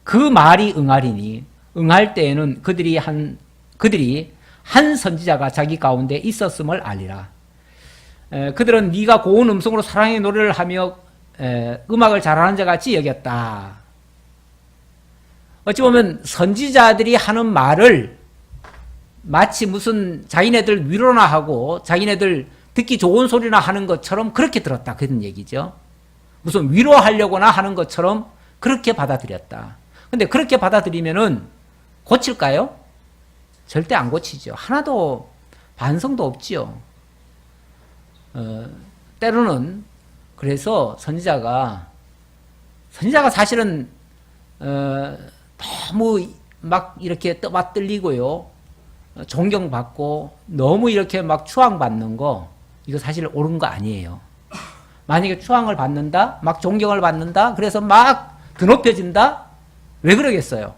그 말이 응하리니 응할 때에는 그들이 한 선지자가 자기 가운데 있었음을 알리라. 그들은 네가 고운 음성으로 사랑의 노래를 하며 음악을 잘하는 자같이 여겼다. 어찌 보면 선지자들이 하는 말을 마치 무슨 자기네들 위로나 하고 자기네들 듣기 좋은 소리나 하는 것처럼 그렇게 들었다. 그런 얘기죠. 무슨 위로하려고나 하는 것처럼 그렇게 받아들였다. 근데 그렇게 받아들이면은 고칠까요? 절대 안 고치죠. 하나도 반성도 없지요. 때로는 그래서 선지자가 사실은 너무 막 이렇게 떠받들리고요, 존경받고 너무 이렇게 막 추앙받는 거, 이거 사실 옳은 거 아니에요. 만약에 추앙을 받는다, 막 존경을 받는다, 그래서 막 드높여진다, 왜 그러겠어요?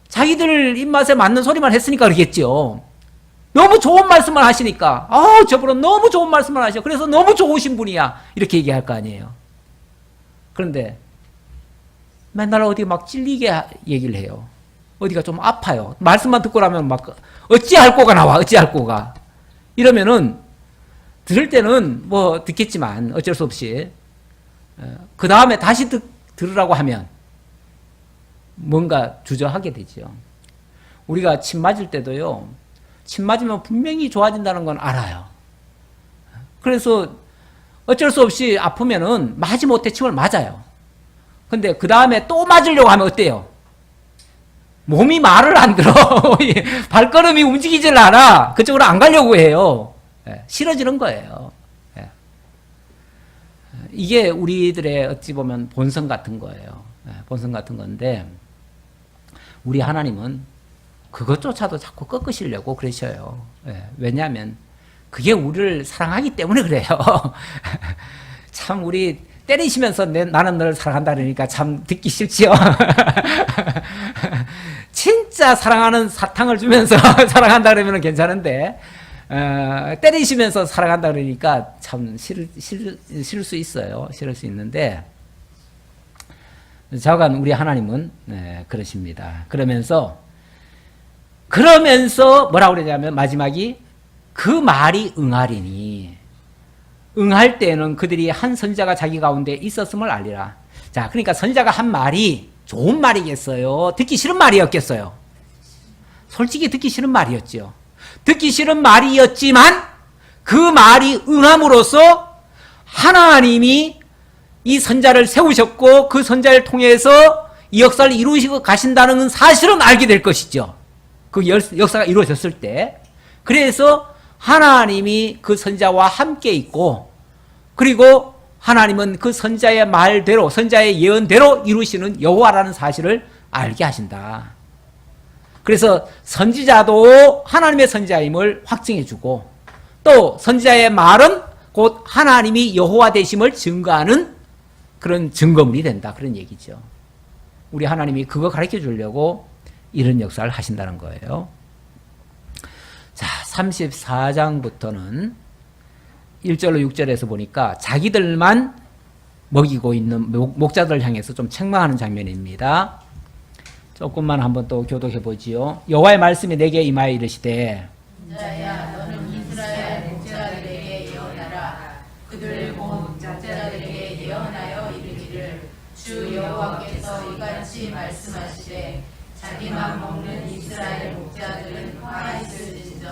자기들 입맛에 맞는 소리만 했으니까 그러겠죠. 너무 좋은 말씀을 하시니까, 저분은 너무 좋은 말씀을 하셔, 그래서 너무 좋으신 분이야, 이렇게 얘기할 거 아니에요. 그런데 맨날 어디 막 찔리게 얘기를 해요. 어디가 좀 아파요. 말씀만 듣고 나면 막 어찌할 거가 나와, 어찌할 거가. 이러면은 들을 때는 뭐 듣겠지만 어쩔 수 없이 그 다음에 다시 들으라고 하면 뭔가 주저하게 되죠. 우리가 침 맞을 때도요, 침 맞으면 분명히 좋아진다는 건 알아요. 그래서 어쩔 수 없이 아프면은 마지못해 침을 맞아요. 근데 그 다음에 또 맞으려고 하면 어때요? 몸이 말을 안 들어. 발걸음이 움직이질 않아. 그쪽으로 안 가려고 해요. 싫어지는 거예요. 이게 우리들의 어찌 보면 본성 같은 거예요. 본성 같은 건데, 우리 하나님은 그것조차도 자꾸 꺾으시려고 그러셔요. 왜냐하면 그게 우리를 사랑하기 때문에 그래요. 참 우리 때리시면서 나는 너를 사랑한다 그러니까 참 듣기 싫지요. 진짜 사랑하는 사탕을 주면서 사랑한다 그러면 괜찮은데, 때리시면서 사랑한다 그러니까 참 싫을 수 있어요. 싫을 수 있는데, 자관 우리 하나님은 그러십니다. 그러면서 뭐라고 그러냐면 마지막이 그 말이 응하리니, 응할 때에는 그들이 한 선지자가 자기 가운데 있었음을 알리라. 자, 그러니까 선지자가 한 말이 좋은 말이겠어요? 듣기 싫은 말이었겠어요? 솔직히 듣기 싫은 말이었죠. 듣기 싫은 말이었지만 그 말이 응함으로써 하나님이 이 선자를 세우셨고 그 선자를 통해서 이 역사를 이루시고 가신다는 사실은 알게 될 것이죠. 그 역사가 이루어졌을 때. 그래서 하나님이 그 선자와 함께 있고, 그리고 하나님은 그 선자의 말대로, 선자의 예언대로 이루시는 여호와라는 사실을 알게 하신다. 그래서 선지자도 하나님의 선지자임을 확증해주고, 또 선지자의 말은 곧 하나님이 여호와 되심을 증거하는 그런 증거물이 된다, 그런 얘기죠. 우리 하나님이 그거 가르쳐 주려고 이런 역사를 하신다는 거예요. 자, 34장부터는 1절로 6절에서 보니까 자기들만 먹이고 있는 목자들을 향해서 좀 책망하는 장면입니다. 조금만 한번 또 교독해 보지요. 여호와의 말씀이 내게 임하여 이르시되, 인자야, 너는 이스라엘 목자들에게 예언하라. 그들 목자들에게 예언하여 이르기를, 주 여호와께서 이같이 말씀하시되, 자기만 먹는 이스라엘 목자들은 화 있을지도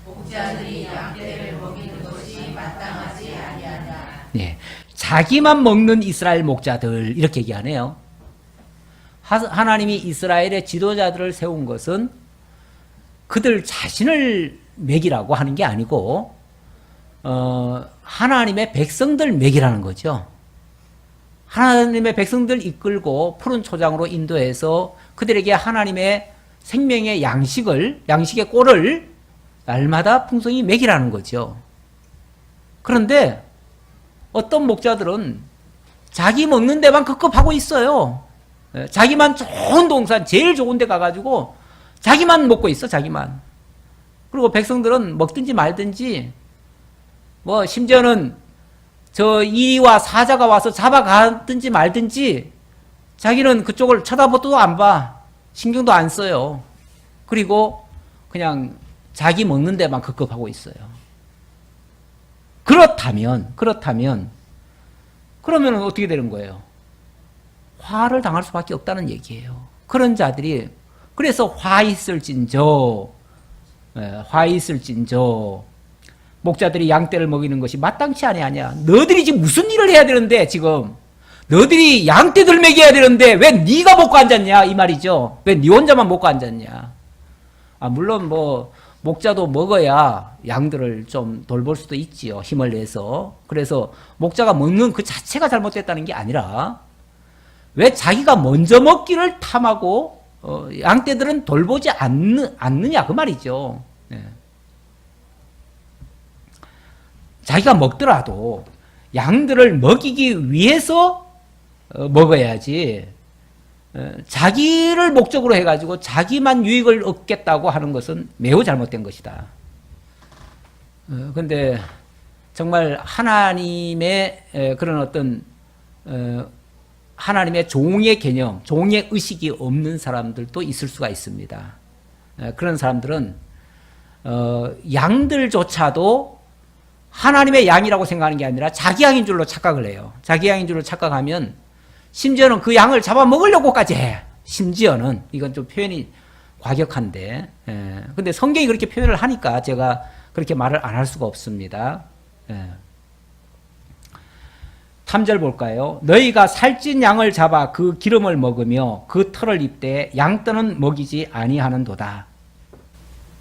목자들이 양떼를 먹이는 것이 마땅하지 아니하다. 네, 자기만 먹는 이스라엘 목자들, 이렇게 얘기하네요. 하나님이 이스라엘의 지도자들을 세운 것은 그들 자신을 먹이라고 하는 게 아니고 하나님의 백성들 먹이라는 거죠. 하나님의 백성들 이끌고 푸른 초장으로 인도해서 그들에게 하나님의 생명의 양식의 꼴을 날마다 풍성히 먹이라는 거죠. 그런데 어떤 목자들은 자기 먹는 데만 급급하고 있어요. 자기만 좋은 동산, 제일 좋은 데 가가지고 자기만 먹고 있어, 자기만. 그리고 백성들은 먹든지 말든지, 뭐 심지어는 저 이리와 사자가 와서 잡아가든지 말든지 자기는 그쪽을 쳐다보도 안 봐. 신경도 안 써요. 그리고 그냥 자기 먹는 데만 급급하고 있어요. 그러면 그러면 어떻게 되는 거예요? 화를 당할 수밖에 없다는 얘기예요. 그런 자들이 그래서 화 있을진저 목자들이 양떼를 먹이는 것이 마땅치 아니하냐. 너희들이 지금 무슨 일을 해야 되는데 지금 너희들이 양떼들 먹여야 되는데 왜 네가 먹고 앉았냐 이 말이죠. 왜 네 혼자만 먹고 앉았냐. 물론 뭐 목자도 먹어야 양들을 좀 돌볼 수도 있지요. 힘을 내서. 그래서 목자가 먹는 그 자체가 잘못됐다는 게 아니라 왜 자기가 먼저 먹기를 탐하고 양떼들은 돌보지 않느냐 그 말이죠. 네. 자기가 먹더라도 양들을 먹이기 위해서 먹어야지 자기를 목적으로 해가지고 자기만 유익을 얻겠다고 하는 것은 매우 잘못된 것이다. 그런데 정말 하나님의 그런 어떤 하나님의 종의 개념, 종의 의식이 없는 사람들도 있을 수가 있습니다. 그런 사람들은 양들조차도 하나님의 양이라고 생각하는 게 아니라 자기 양인 줄로 착각을 해요. 자기 양인 줄로 착각하면 심지어는 그 양을 잡아먹으려고까지 해. 심지어는 이건 좀 표현이 과격한데 근데 성경이 그렇게 표현을 하니까 제가 그렇게 말을 안 할 수가 없습니다. 3절 볼까요? 너희가 살찐 양을 잡아 그 기름을 먹으며 그 털을 입되 양떼는 먹이지 아니하는도다.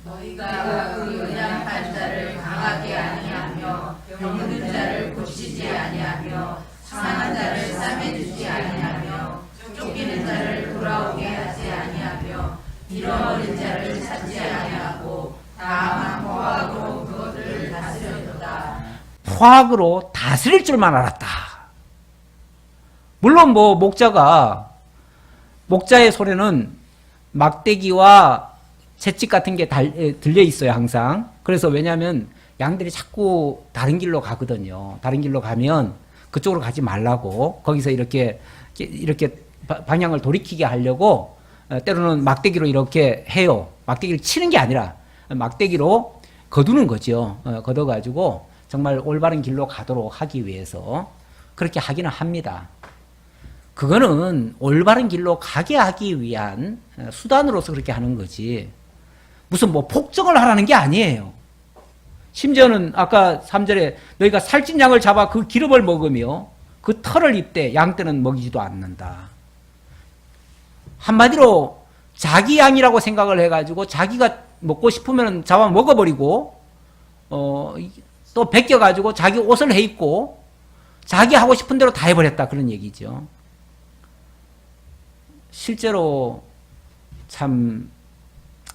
너희가 그 연약한 자를 강하게 아니하며 병든 자를 고치지 아니하며 상한 자를 싸매주지 아니하며 쫓기는 자를 돌아오게 하지 아니하며 잃어버린 자를 찾지 아니하고 다만 포악으로 그것들을 다스려도다. 포악으로 다스릴 줄만 알았다. 물론 뭐 목자의 손에는 막대기와 채찍 같은 게 들려 있어요, 항상. 그래서 왜냐하면 양들이 자꾸 다른 길로 가거든요. 다른 길로 가면 그쪽으로 가지 말라고 거기서 이렇게 방향을 돌이키게 하려고 때로는 막대기로 이렇게 해요. 막대기를 치는 게 아니라 막대기로 거두는 거죠. 걷어가지고 정말 올바른 길로 가도록 하기 위해서 그렇게 하기는 합니다. 그거는 올바른 길로 가게 하기 위한 수단으로서 그렇게 하는 거지. 무슨 뭐 폭정을 하라는 게 아니에요. 심지어는 아까 3절에 너희가 살찐 양을 잡아 그 기름을 먹으며 그 털을 입되 양떼는 먹이지도 않는다. 한마디로 자기 양이라고 생각을 해가지고 자기가 먹고 싶으면 잡아 먹어버리고 또 베껴가지고 자기 옷을 해입고 자기 하고 싶은 대로 다 해버렸다 그런 얘기죠. 실제로 참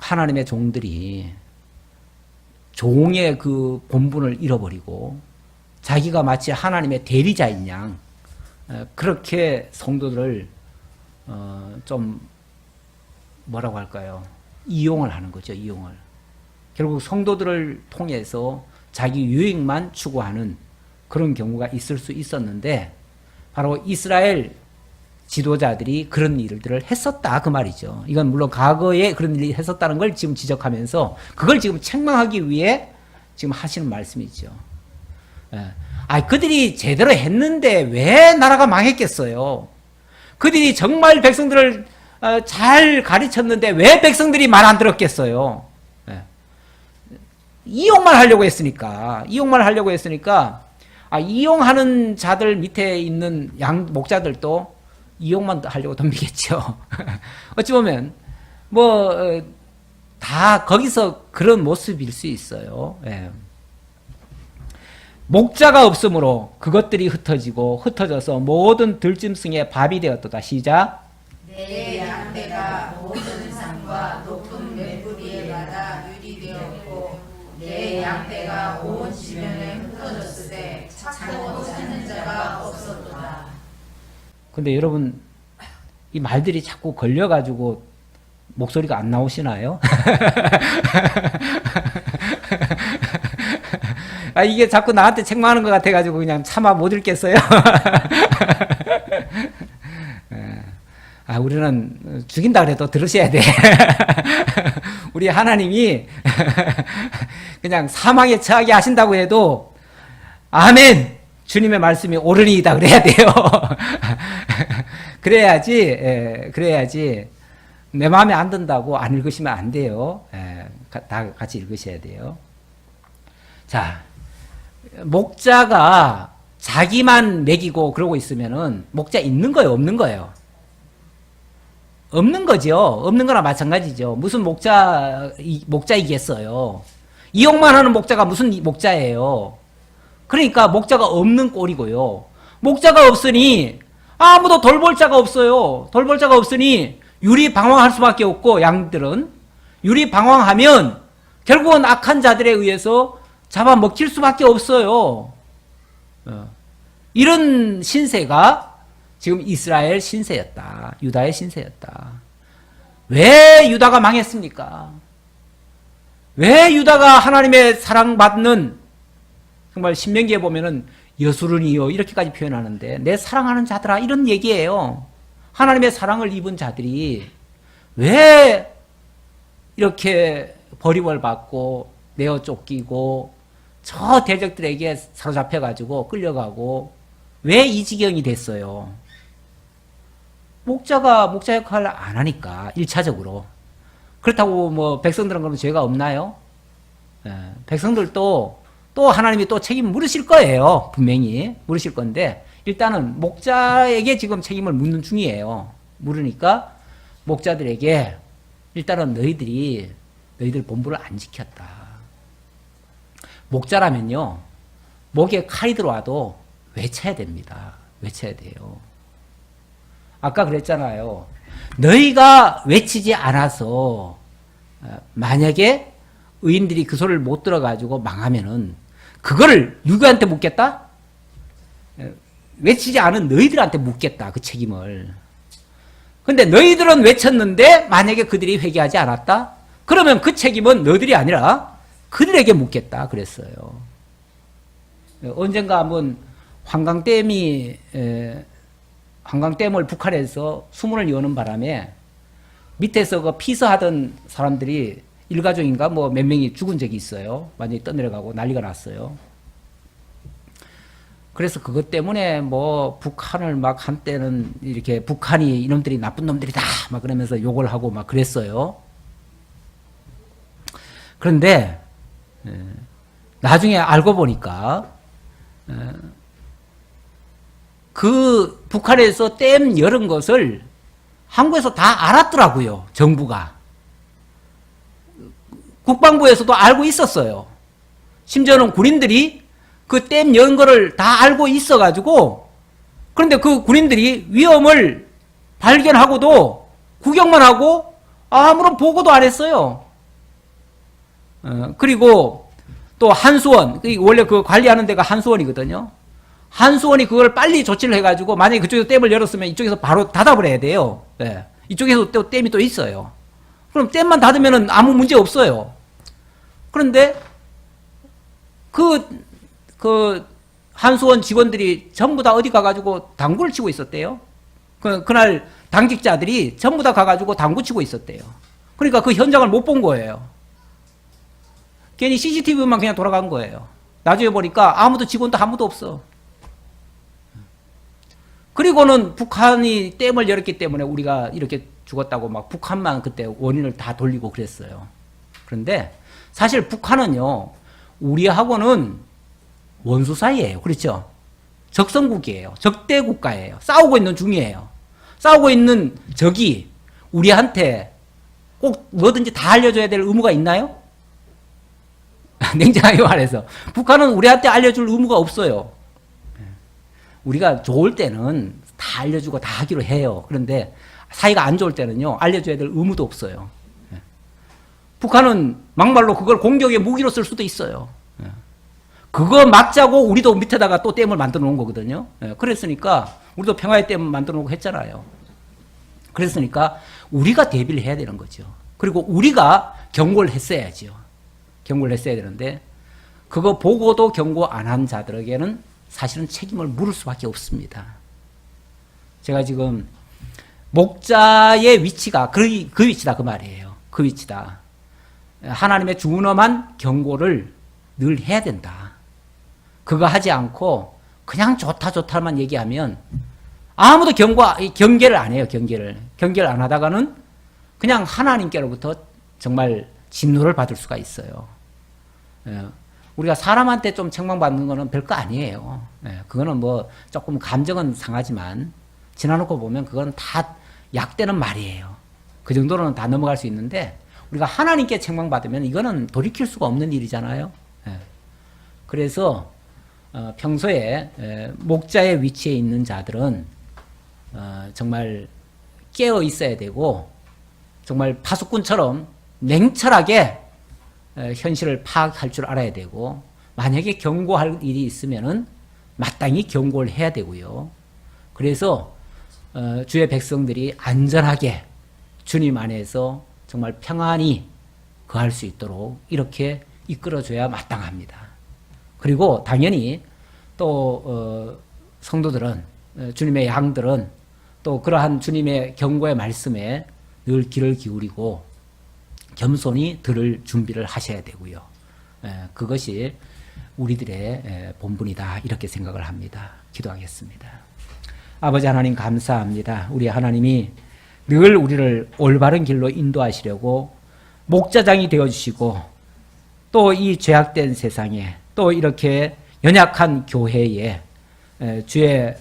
하나님의 종들이 종의 그 본분을 잃어버리고 자기가 마치 하나님의 대리자인 양 그렇게 성도들을 좀 뭐라고 할까요? 이용을 하는 거죠. 이용을. 결국 성도들을 통해서 자기 유익만 추구하는 그런 경우가 있을 수 있었는데 바로 이스라엘 지도자들이 그런 일들을 했었다 그 말이죠. 이건 물론 과거에 그런 일이 했었다는 걸 지금 지적하면서 그걸 지금 책망하기 위해 지금 하시는 말씀이죠. 그들이 제대로 했는데 왜 나라가 망했겠어요? 그들이 정말 백성들을 잘 가르쳤는데 왜 백성들이 말 안 들었겠어요? 이용만 하려고 했으니까 이용하는 자들 밑에 있는 목자들도 이용만 하려고 덤비겠죠. 어찌 보면 다 거기서 그런 모습일 수 있어요. 목자가 없으므로 그것들이 흩어져서 모든 들짐승의 밥이 되었도다. 시작. 내 양떼가 모든 산과 높은 매부리에 마다 유리되었고 내 양떼가 온 지면에 흩어졌으되 찾고 찾는 자가 없었도다. 근데 여러분 이 말들이 자꾸 걸려가지고 목소리가 안 나오시나요? 이게 자꾸 나한테 책망하는 것 같아가지고 그냥 차마 못 읽겠어요. 우리는 죽인다 그래도 들으셔야 돼. 우리 하나님이 그냥 사망에 처하게 하신다고 해도 아멘 주님의 말씀이 옳으니이다 그래야 돼요. 그래야지 내 마음에 안 든다고 안 읽으시면 안 돼요. 다 같이 읽으셔야 돼요. 자, 목자가 자기만 먹이고 그러고 있으면은 목자 있는 거예요, 없는 거예요? 없는 거죠. 없는 거나 마찬가지죠. 무슨 목자이겠어요. 이용만 하는 목자가 무슨 목자예요. 그러니까 목자가 없는 꼴이고요. 목자가 없으니 아무도 돌볼 자가 없어요. 돌볼 자가 없으니 유리방황할 수밖에 없고, 양들은 유리방황하면 결국은 악한 자들에 의해서 잡아먹힐 수밖에 없어요. 이런 신세가 지금 이스라엘 신세였다. 유다의 신세였다. 왜 유다가 망했습니까? 왜 유다가 하나님의 사랑받는, 정말 신명기에 보면은 여수르니요 이렇게까지 표현하는데, 내 사랑하는 자들아 이런 얘기예요. 하나님의 사랑을 입은 자들이 왜 이렇게 버림을 받고 내어 쫓기고 저 대적들에게 사로잡혀가지고 끌려가고 왜 이 지경이 됐어요? 목자가 목자 역할을 안 하니까, 1차적으로. 그렇다고 뭐 백성들은 그러면 죄가 없나요? 백성들도 또 하나님이 또 책임 물으실 거예요. 분명히 물으실 건데, 일단은 목자에게 지금 책임을 묻는 중이에요. 물으니까 목자들에게 일단은 너희들 본분을 안 지켰다. 목자라면요, 목에 칼이 들어와도 외쳐야 됩니다. 외쳐야 돼요. 아까 그랬잖아요. 너희가 외치지 않아서 만약에 의인들이 그 소리를 못 들어가지고 망하면은 그거를 누구한테 묻겠다? 외치지 않은 너희들한테 묻겠다. 그 책임을. 근데 너희들은 외쳤는데 만약에 그들이 회개하지 않았다? 그러면 그 책임은 너희들이 아니라 그들에게 묻겠다. 그랬어요. 언젠가 한번 한강댐을 북한에서 수문을 여는 바람에 밑에서 그 피서하던 사람들이 일가족인가 뭐 몇 명이 죽은 적이 있어요. 완전히 떠내려가고 난리가 났어요. 그래서 그것 때문에 뭐 북한을 막 한때는 이렇게 북한이 이놈들이 나쁜 놈들이다 막 그러면서 욕을 하고 막 그랬어요. 그런데 나중에 알고 보니까 그 북한에서 댐 열은 것을 한국에서 다 알았더라고요. 정부가. 국방부에서도 알고 있었어요. 심지어는 군인들이 그 댐 연 거를 다 알고 있어가지고, 그런데 그 군인들이 위험을 발견하고도 구경만 하고 아무런 보고도 안 했어요. 그리고 또 한수원, 원래 그 관리하는 데가 한수원이거든요. 한수원이 그걸 빨리 조치를 해가지고, 만약에 그쪽에서 댐을 열었으면 이쪽에서 바로 닫아버려야 돼요. 네. 이쪽에서 또 댐이 또 있어요. 그럼 댐만 닫으면 아무 문제 없어요. 그런데 그 한수원 직원들이 전부 다 어디 가가지고 당구를 치고 있었대요. 그날 당직자들이 전부 다 가가지고 당구 치고 있었대요. 그러니까 그 현장을 못 본 거예요. 괜히 CCTV만 그냥 돌아간 거예요. 나중에 보니까 직원도 아무도 없어. 그리고는 북한이 댐을 열었기 때문에 우리가 이렇게 죽었다고 막 북한만 그때 원인을 다 돌리고 그랬어요. 그런데 사실 북한은요, 우리하고는 원수 사이예요. 그렇죠? 적성국이에요. 적대 국가예요. 싸우고 있는 중이에요. 싸우고 있는 적이 우리한테 꼭 뭐든지 다 알려줘야 될 의무가 있나요? 냉정하게 말해서 북한은 우리한테 알려줄 의무가 없어요. 우리가 좋을 때는 다 알려주고 다 하기로 해요. 그런데 사이가 안 좋을 때는요, 알려줘야 될 의무도 없어요. 북한은 막말로 그걸 공격의 무기로 쓸 수도 있어요. 그거 막자고 우리도 밑에다가 또 댐을 만들어 놓은 거거든요. 그랬으니까 우리도 평화의 댐을 만들어 놓고 했잖아요. 그랬으니까 우리가 대비를 해야 되는 거죠. 그리고 우리가 경고를 했어야죠. 경고를 했어야 되는데, 그거 보고도 경고 안 한 자들에게는 사실은 책임을 물을 수밖에 없습니다. 제가 지금 목자의 위치가 그 위치다 그 말이에요. 그 위치다. 하나님의 준엄한 경고를 늘 해야 된다. 그거 하지 않고 그냥 좋다 좋다만 얘기하면 아무도 경계를 안 해요. 경계를 안 하다가는 그냥 하나님께로부터 정말 진노를 받을 수가 있어요. 우리가 사람한테 좀 책망받는 거는 별거 아니에요. 그거는 뭐 조금 감정은 상하지만 지나놓고 보면 그건 다 약되는 말이에요. 그 정도로는 다 넘어갈 수 있는데 우리가 하나님께 책망받으면 이거는 돌이킬 수가 없는 일이잖아요. 그래서 평소에 목자의 위치에 있는 자들은 정말 깨어 있어야 되고 정말 파수꾼처럼 냉철하게 현실을 파악할 줄 알아야 되고 만약에 경고할 일이 있으면은 마땅히 경고를 해야 되고요. 그래서 주의 백성들이 안전하게 주님 안에서 정말 평안히 거할 수 있도록 이렇게 이끌어줘야 마땅합니다. 그리고 당연히 또 성도들은 주님의 양들은 또 그러한 주님의 경고의 말씀에 늘 귀를 기울이고 겸손히 들을 준비를 하셔야 되고요. 그것이 우리들의 본분이다 이렇게 생각을 합니다. 기도하겠습니다. 아버지 하나님 감사합니다. 우리 하나님이 늘 우리를 올바른 길로 인도하시려고 목자장이 되어주시고 또 이 죄악된 세상에 또 이렇게 연약한 교회에 주의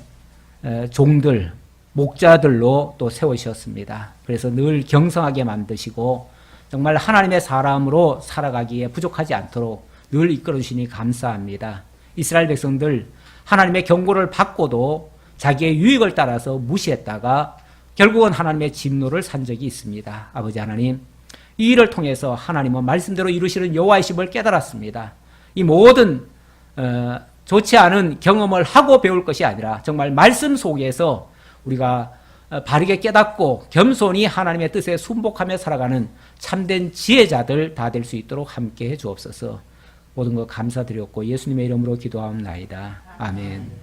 종들, 목자들로 또 세우셨습니다. 그래서 늘 경성하게 만드시고 정말 하나님의 사람으로 살아가기에 부족하지 않도록 늘 이끌어주시니 감사합니다. 이스라엘 백성들 하나님의 경고를 받고도 자기의 유익을 따라서 무시했다가 결국은 하나님의 진노를 산 적이 있습니다. 아버지 하나님, 이 일을 통해서 하나님은 말씀대로 이루시는 여호와이심을 깨달았습니다. 이 모든 좋지 않은 경험을 하고 배울 것이 아니라 정말 말씀 속에서 우리가 바르게 깨닫고 겸손히 하나님의 뜻에 순복하며 살아가는 참된 지혜자들 다 될 수 있도록 함께해 주옵소서. 모든 것 감사드렸고 예수님의 이름으로 기도하옵나이다. 아멘.